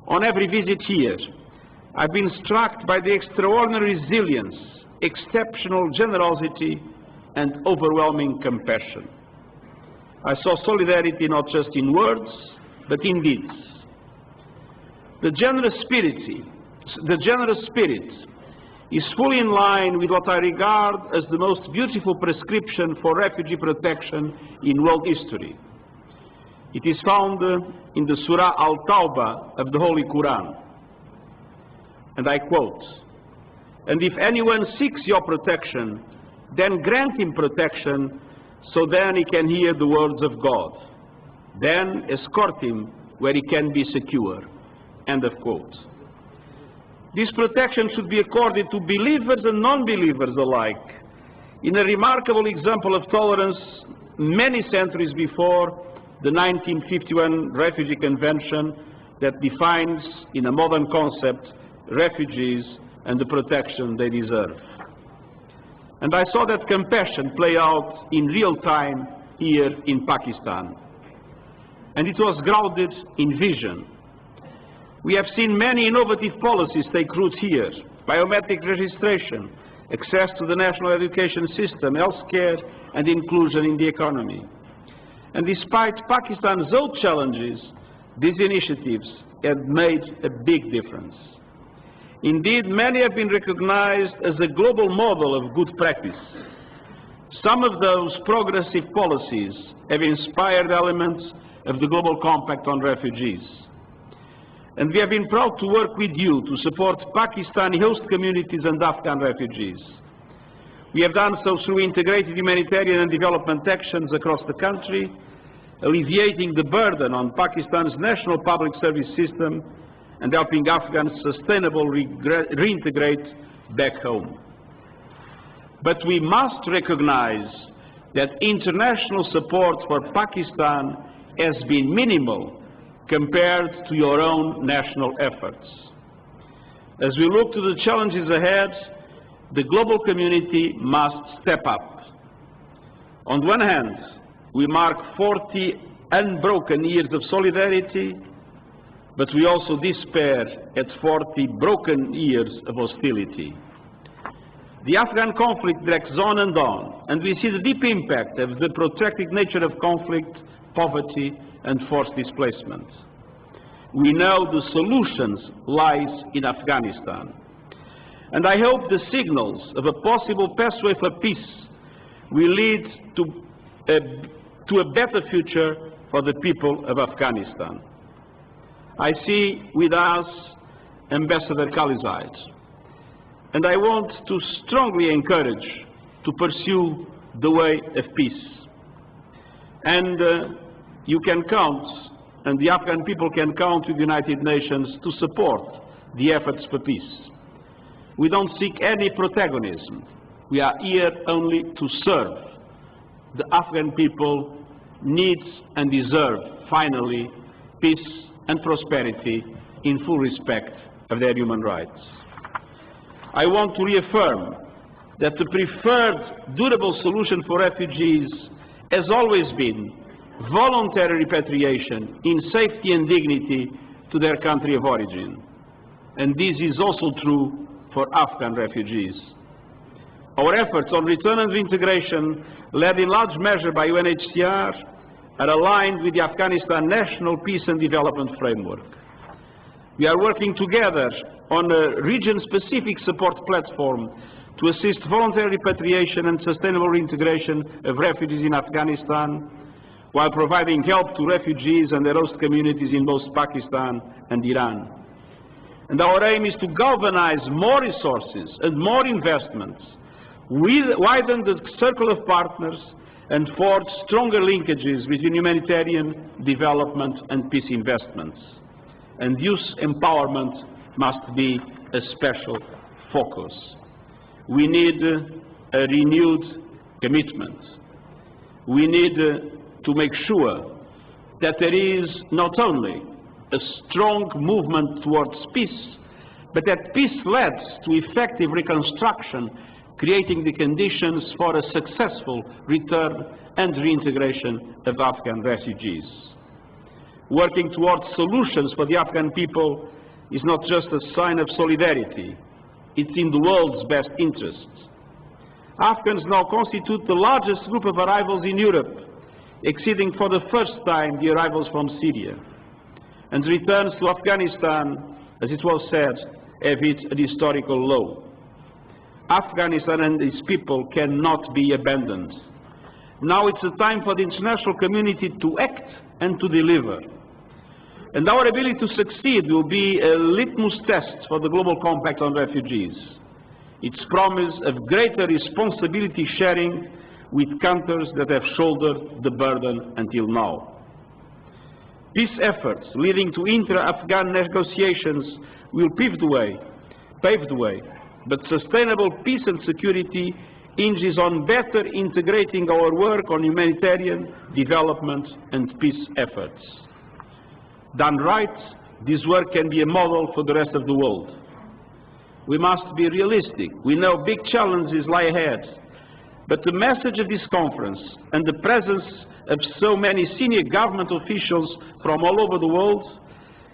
On every visit here, I've been struck by the extraordinary resilience, exceptional generosity, and overwhelming compassion. I saw solidarity not just in words, but in deeds. The generous spirit is fully in line with what I regard as the most beautiful prescription for refugee protection in world history. It is found in the Surah Al-Tawbah of the Holy Quran. And I quote, "And if anyone seeks your protection, then grant him protection, so then he can hear the words of God. Then escort him where he can be secure." End of quote. This protection should be accorded to believers and non-believers alike, in a remarkable example of tolerance many centuries before the 1951 Refugee Convention that defines, in a modern concept, refugees and the protection they deserve. And I saw that compassion play out in real time here in Pakistan. And it was grounded in vision. We have seen many innovative policies take root here: biometric registration, access to the national education system, healthcare, and inclusion in the economy. And despite Pakistan's own challenges, these initiatives have made a big difference. Indeed, many have been recognized as a global model of good practice. Some of those progressive policies have inspired elements of the Global Compact on Refugees. And we have been proud to work with you to support Pakistani host communities and Afghan refugees. We have done so through integrated humanitarian and development actions across the country, alleviating the burden on Pakistan's national public service system and helping Afghans sustainably reintegrate back home. But we must recognize that international support for Pakistan has been minimal compared to your own national efforts. As we look to the challenges ahead, the global community must step up. On the one hand, we mark 40 unbroken years of solidarity, but we also despair at 40 broken years of hostility. The Afghan conflict drags on, and we see the deep impact of the protracted nature of conflict, poverty, and forced displacement. We know the solutions lies in Afghanistan. And I hope the signals of a possible pathway for peace will lead to a better future for the people of Afghanistan. I see with us Ambassador Khalizad, and I want to strongly encourage to pursue the way of peace. And you can count, and the Afghan people can count with the United Nations to support the efforts for peace. We don't seek any protagonism. We are here only to serve. The Afghan people need and deserve, finally, peace and prosperity in full respect of their human rights. I want to reaffirm that the preferred durable solution for refugees has always been voluntary repatriation in safety and dignity to their country of origin. And this is also true for Afghan refugees. Our efforts on return and reintegration, led in large measure by UNHCR, are aligned with the Afghanistan National Peace and Development Framework. We are working together on a region-specific support platform to assist voluntary repatriation and sustainable reintegration of refugees in Afghanistan, while providing help to refugees and their host communities in both Pakistan and Iran. And our aim is to galvanize more resources and more investments, widen the circle of partners, and forge stronger linkages between humanitarian, development, and peace investments. And youth empowerment must be a special focus. We need a renewed commitment. We need to make sure that there is not only a strong movement towards peace, but that peace leads to effective reconstruction, creating the conditions for a successful return and reintegration of Afghan refugees. Working towards solutions for the Afghan people is not just a sign of solidarity, it's in the world's best interests. Afghans now constitute the largest group of arrivals in Europe, exceeding for the first time the arrivals from Syria. And returns to Afghanistan, as it was said, have hit a historical low. Afghanistan and its people cannot be abandoned. Now it's the time for the international community to act and to deliver. And our ability to succeed will be a litmus test for the Global Compact on Refugees. Its promise of greater responsibility sharing with countries that have shouldered the burden until now. Peace efforts leading to intra-Afghan negotiations will pave the way, but sustainable peace and security hinges on better integrating our work on humanitarian, development, and peace efforts. Done right, this work can be a model for the rest of the world. We must be realistic. We know big challenges lie ahead, but the message of this conference and the presence of so many senior government officials from all over the world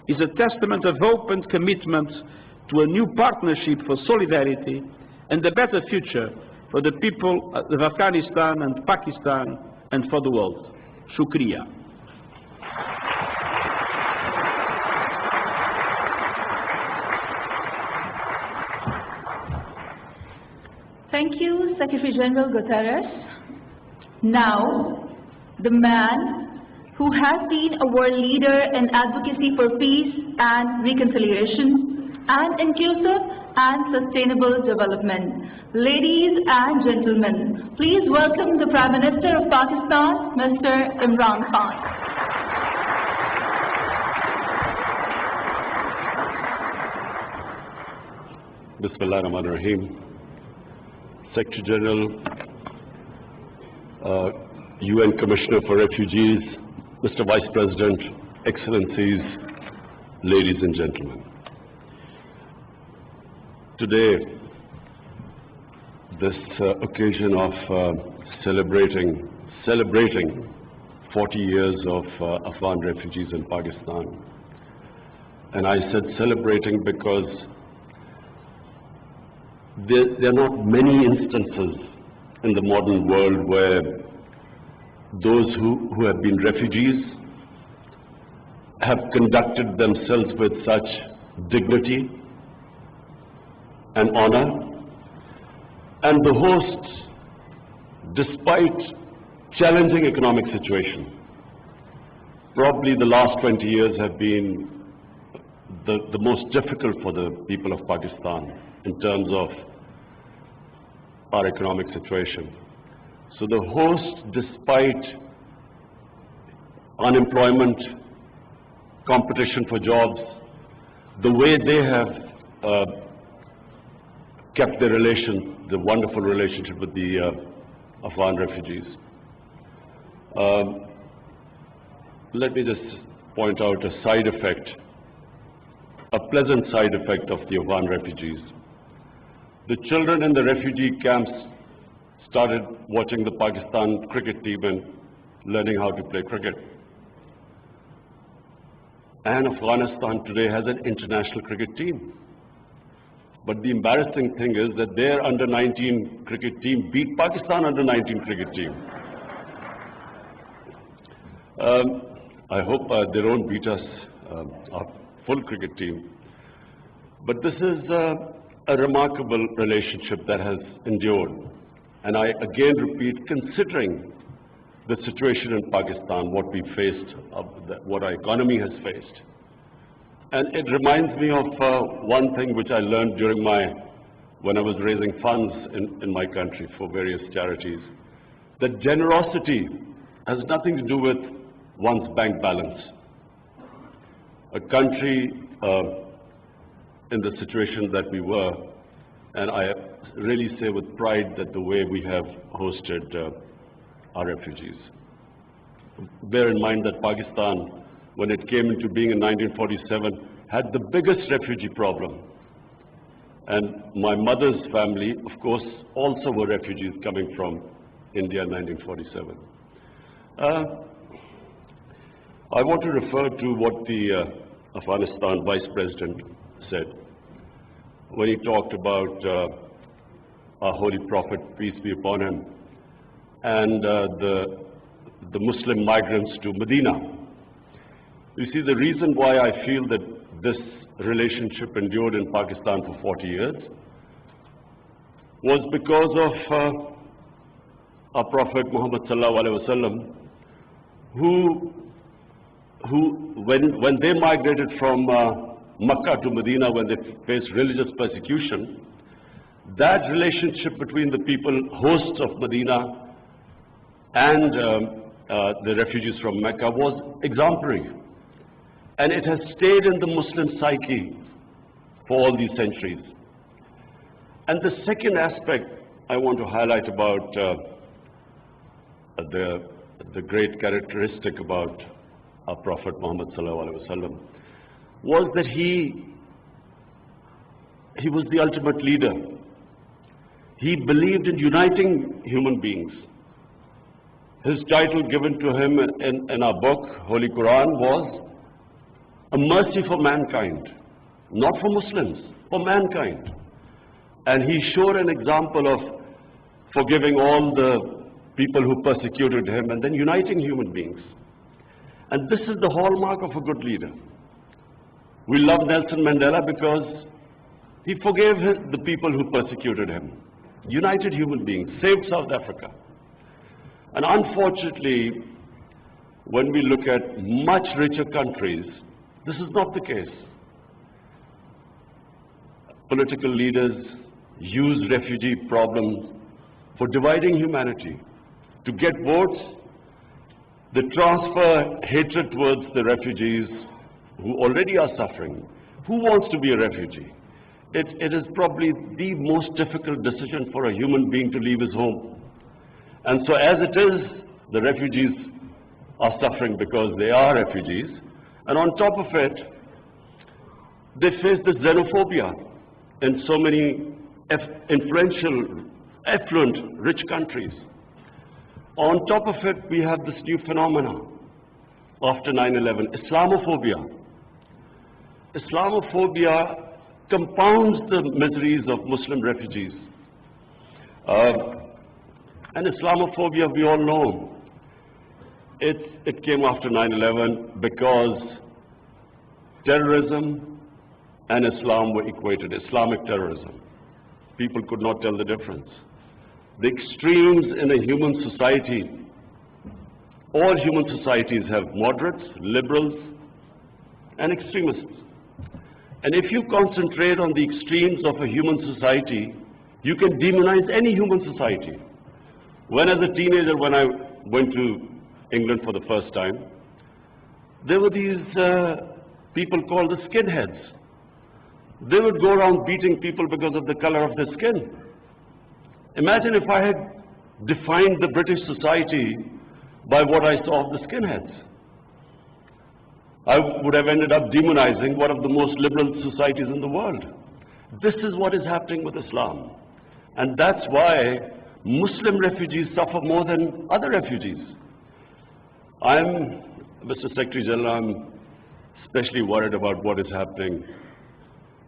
is a testament of hope and commitment to a new partnership for solidarity and a better future for the people of Afghanistan and Pakistan and for the world. Shukriya. Thank you, Secretary General Guterres. Now, the man who has been a world leader in advocacy for peace and reconciliation and inclusive and sustainable development. Ladies and gentlemen, please welcome the Prime Minister of Pakistan, Mr. Imran Khan. Bismillah ar-Rahman ar-Rahim. Secretary General, UN Commissioner for Refugees, Mr. Vice President, Excellencies, ladies and gentlemen. Today, this occasion of celebrating 40 years of Afghan refugees in Pakistan. And I said celebrating because there are not many instances in the modern world where those who have been refugees have conducted themselves with such dignity and honor, and the hosts, despite challenging economic situation, probably the last 20 years have been the most difficult for the people of Pakistan in terms of our economic situation. So the hosts, despite unemployment, competition for jobs, the way they have kept their the wonderful relationship with the Afghan refugees. Let me just point out a side effect, a pleasant side effect of the Afghan refugees. The children in the refugee camps started watching the Pakistan cricket team and learning how to play cricket. And Afghanistan today has an international cricket team. But the embarrassing thing is that their under-19 cricket team beat Pakistan under-19 cricket team. I hope they don't beat us, our full cricket team. But this is a remarkable relationship that has endured. And I again repeat, considering the situation in Pakistan, what we faced, what our economy has faced. And it reminds me of one thing which I learned during when I was raising funds in my country for various charities, that generosity has nothing to do with one's bank balance. A country in the situation that we were, and I really say with pride that the way we have hosted our refugees. Bear in mind that Pakistan, when it came into being in 1947, had the biggest refugee problem. And my mother's family, of course, also were refugees coming from India in 1947. I want to refer to what the Afghanistan Vice President said when he talked about our Holy Prophet, peace be upon him, and the Muslim migrants to Medina. You see, the reason why I feel that this relationship endured in Pakistan for 40 years was because of our Prophet Muhammad sallallahu alaihi wasallam, who when they migrated from Makkah to Medina, when they faced religious persecution, that relationship between the people, hosts of Medina, and the refugees from Mecca was exemplary. And it has stayed in the Muslim psyche for all these centuries. And the second aspect I want to highlight about the great characteristic about our Prophet Muhammad sallallahu alaihi wasallam was that he was the ultimate leader. He believed in uniting human beings. His title given to him in our book, Holy Quran, was a mercy for mankind, not for Muslims, for mankind. And he showed an example of forgiving all the people who persecuted him and then uniting human beings. And this is the hallmark of a good leader. We love Nelson Mandela because he forgave the people who persecuted him, united human beings, saved South Africa. And unfortunately, when we look at much richer countries, this is not the case. Political leaders use refugee problems for dividing humanity, to get votes. They transfer hatred towards the refugees who already are suffering. Who wants to be a refugee? It is probably the most difficult decision for a human being to leave his home. And so as it is, the refugees are suffering because they are refugees. And on top of it, they face this xenophobia in so many influential, affluent, rich countries. On top of it, we have this new phenomena after 9/11, Islamophobia. Islamophobia compounds the miseries of Muslim refugees. And Islamophobia, we all know, it came after 9/11 because terrorism and Islam were equated, Islamic terrorism. People could not tell the difference. The extremes in a human society, all human societies have moderates, liberals, and extremists. And if you concentrate on the extremes of a human society, you can demonize any human society. When as a teenager, when I went to England for the first time, there were these people called the skinheads. They would go around beating people because of the color of their skin. Imagine if I had defined the British society by what I saw of the skinheads. I would have ended up demonizing one of the most liberal societies in the world. This is what is happening with Islam. And that's why Muslim refugees suffer more than other refugees. Mr. Secretary General, I'm especially worried about what is happening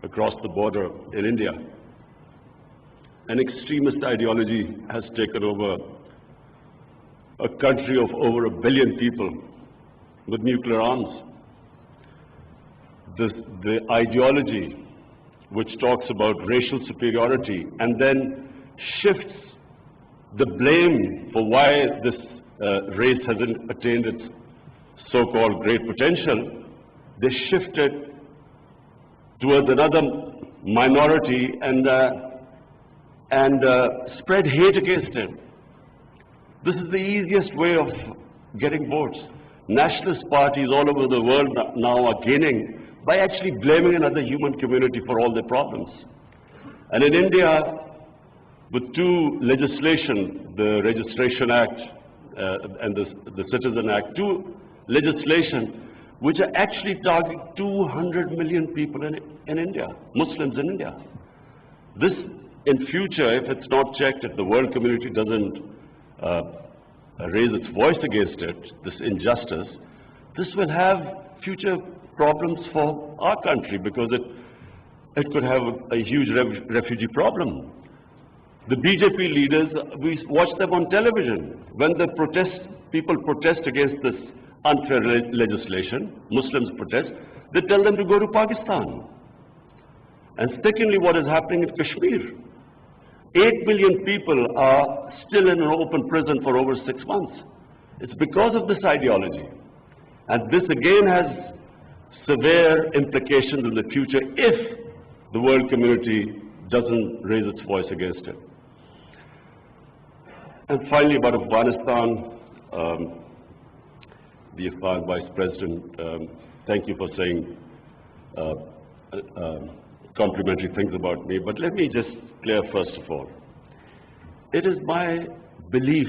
across the border in India. An extremist ideology has taken over a country of over 1 billion people with nuclear arms. The ideology which talks about racial superiority and then shifts the blame for why this race hasn't attained its so-called great potential, they shift it towards another minority and spread hate against it. This is the easiest way of getting votes. Nationalist parties all over the world now are gaining by actually blaming another human community for all their problems. And in India, with two legislation, the Registration Act and the Citizen Act, two legislation which are actually targeting 200 million people in India, Muslims in India. This, in future, if it's not checked, if the world community doesn't raise its voice against it, this injustice, this will have future problems for our country because it could have a huge refugee problem. The BJP leaders, we watch them on television. When the people protest against this unfair legislation, Muslims protest, they tell them to go to Pakistan. And secondly, what is happening in Kashmir? 8 million people are still in an open prison for over 6 months. It's because of this ideology. And this again has severe implications in the future if the world community doesn't raise its voice against it. And finally, about Afghanistan, the Afghan Vice President, thank you for saying complimentary things about me, but let me just clear first of all. It is my belief,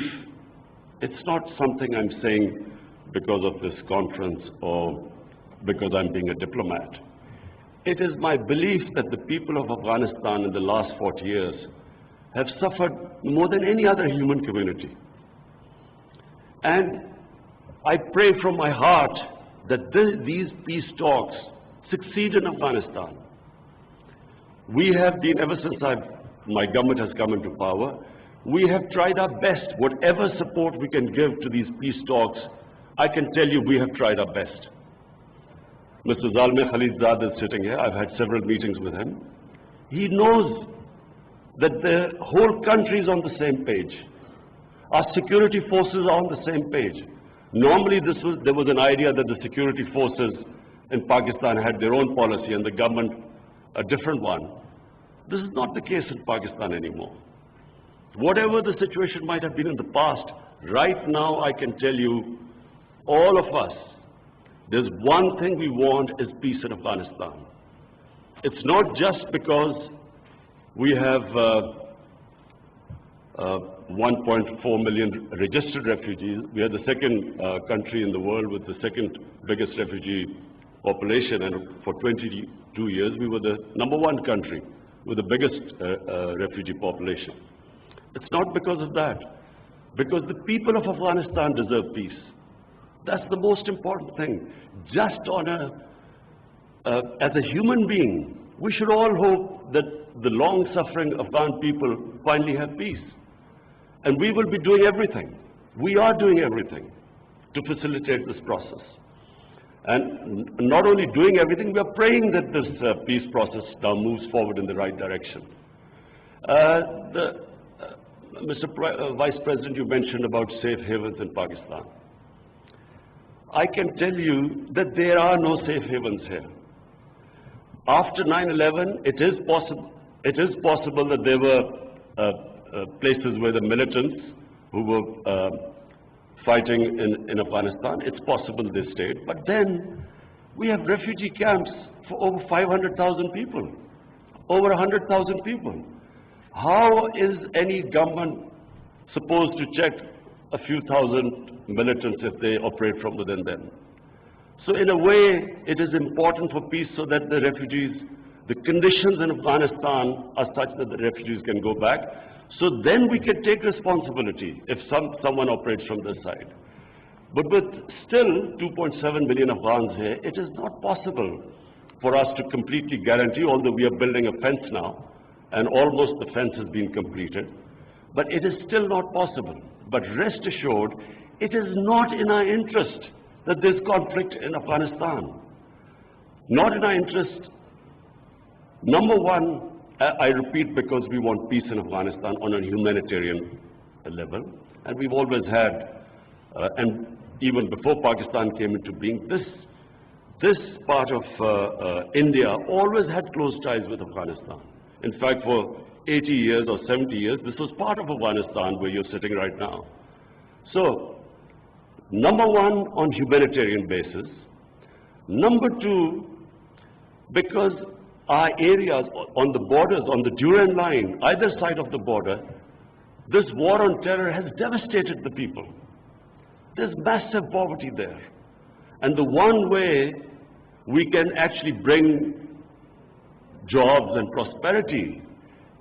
it's not something I'm saying because of this conference or because I'm being a diplomat. It is my belief that the people of Afghanistan in the last 40 years have suffered more than any other human community. And I pray from my heart that these peace talks succeed in Afghanistan. We have been, ever since my government has come into power, we have tried our best. Whatever support we can give to these peace talks, I can tell you we have tried our best. Mr. Zalmay Khalilzad is sitting here. I've had several meetings with him. He knows that the whole country is on the same page. Our security forces are on the same page. Normally there was an idea that the security forces in Pakistan had their own policy and the government a different one. This is not the case in Pakistan anymore. Whatever the situation might have been in the past, right now I can tell you, all of us, there's one thing we want is peace in Afghanistan. It's not just because we have 1.4 million registered refugees. We are the second country in the world with the second biggest refugee population, and for 22 years we were the #1 country with the biggest refugee population. It's not because of that, because the people of Afghanistan deserve peace. That's the most important thing. Just on as a human being, we should all hope that the long-suffering Afghan people finally have peace. And we will be doing everything. We are doing everything to facilitate this process. And not only doing everything, we are praying that this peace process now moves forward in the right direction. Mr. Vice President, you mentioned about safe havens in Pakistan. I can tell you that there are no safe havens here. After 9/11, it is possible that there were places where the militants who were fighting in Afghanistan, it's possible they stayed. But then we have refugee camps for over 500,000 people, over 100,000 people. How is any government supposed to check a few thousand militants if they operate from within them? So in a way, it is important for peace so that the refugees, the conditions in Afghanistan are such that the refugees can go back. So then we can take responsibility if someone operates from this side. But with still 2.7 million Afghans here, it is not possible for us to completely guarantee, although we are building a fence now, and almost the fence has been completed. But it is still not possible. But rest assured, it is not in our interest that there's conflict in Afghanistan. Not in our interest. #1, I repeat, because we want peace in Afghanistan on a humanitarian level. And we've always had, and even before Pakistan came into being, this part of India always had close ties with Afghanistan. In fact, for 80 years or 70 years, this was part of Afghanistan where you're sitting right now. So, #1, on humanitarian basis. #2, because our areas on the borders, on the Durand line, either side of the border, this war on terror has devastated the people. There's massive poverty there. And the one way we can actually bring jobs and prosperity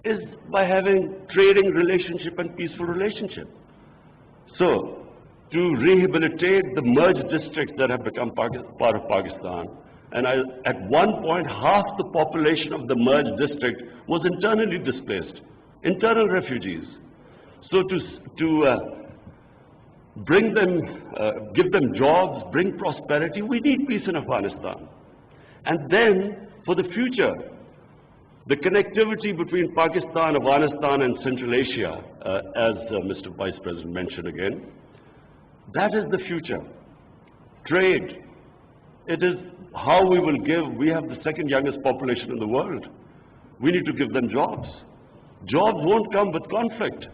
is by having trading relationship and peaceful relationship. So, to rehabilitate the merged districts that have become part of Pakistan, and at one point, half the population of the merged district was internally displaced, internal refugees. So to bring them, give them jobs, bring prosperity, we need peace in Afghanistan. And then, for the future, the connectivity between Pakistan, Afghanistan, and Central Asia, as Mr. Vice President mentioned again, that is the future. Trade. It is how we will give. We have the second youngest population in the world. We need to give them jobs. Jobs won't come with conflict.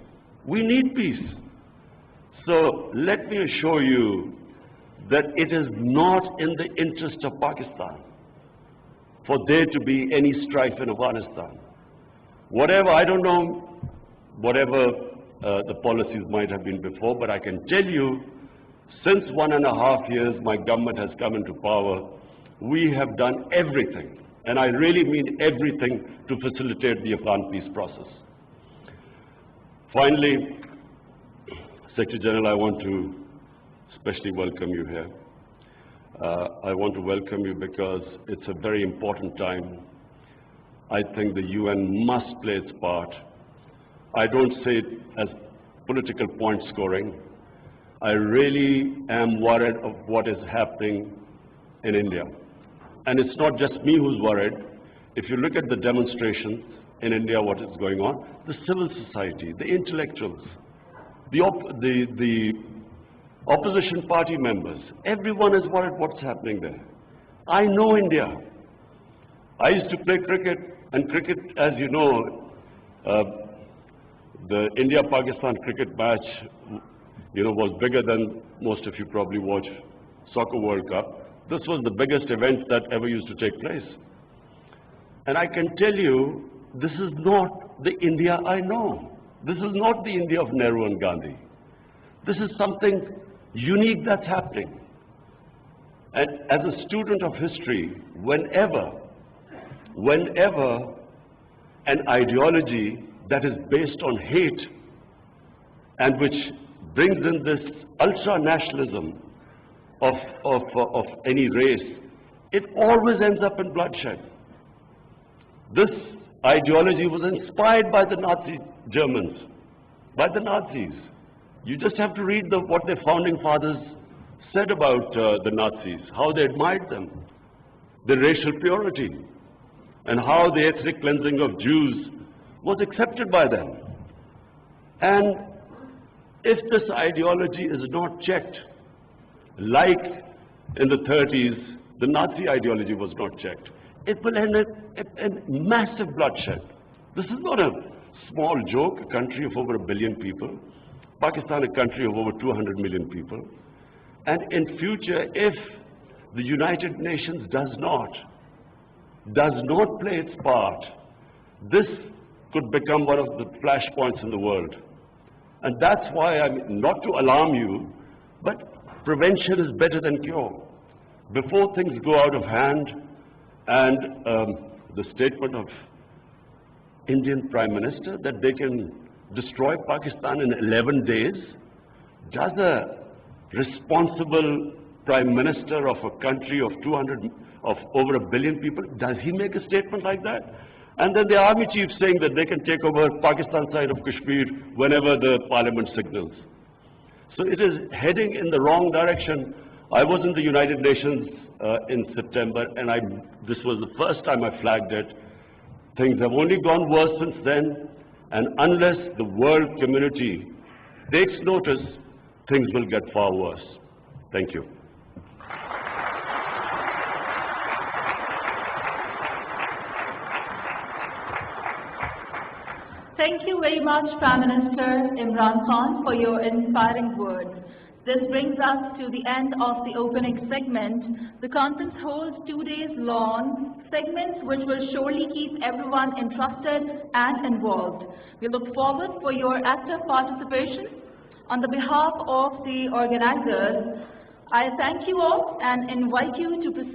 We need peace. So let me assure you that it is not in the interest of Pakistan for there to be any strife in Afghanistan. Whatever, I don't know, whatever the policies might have been before, but I can tell you, since 1.5 years my government has come into power, we have done everything, and I really mean everything, to facilitate the Afghan peace process. Finally, Secretary General, I want to especially welcome you here. I want to welcome you because it's a very important time. I think the UN must play its part. I don't say it as political point scoring. I really am worried of what is happening in India. And it's not just me who's worried. If you look at the demonstrations in India, what is going on, the civil society, the intellectuals, the opposition party members, everyone is worried what's happening there. I know India. I used to play cricket, and cricket, as you know, the India-Pakistan cricket match, was bigger than most of you probably watch Soccer World Cup. This was the biggest event that ever used to take place. And I can tell you, this is not the India I know. This is not the India of Nehru and Gandhi. This is something unique that's happening. And as a student of history, whenever an ideology that is based on hate and which brings in this ultra-nationalism of any race, it always ends up in bloodshed. This ideology was inspired by the Nazi Germans, by the Nazis. You just have to read what their founding fathers said about the Nazis, how they admired them, the racial purity, and how the ethnic cleansing of Jews was accepted by them. And if this ideology is not checked, like in the 30s, the Nazi ideology was not checked, it will end in massive bloodshed. This is not a small joke, a country of over 1 billion people, Pakistan, a country of over 200 million people. And in future, if the United Nations does not play its part, this could become one of the flashpoints in the world. And that's why not to alarm you, but prevention is better than cure. Before things go out of hand, and the statement of Indian Prime Minister that they can destroy Pakistan in 11 days, does a responsible Prime Minister of a country of over 1 billion people, does he make a statement like that? And then the army chief saying that they can take over Pakistan side of Kashmir whenever the parliament signals. So it is heading in the wrong direction. I was in the United Nations in September, and this was the first time I flagged it. Things have only gone worse since then, and unless the world community takes notice, things will get far worse. Thank you. Thank you very much, Prime Minister Imran Khan, for your inspiring words. This brings us to the end of the opening segment. The conference holds 2 days long segments which will surely keep everyone interested and involved. We look forward for your active participation. On the behalf of the organizers, I thank you all and invite you to proceed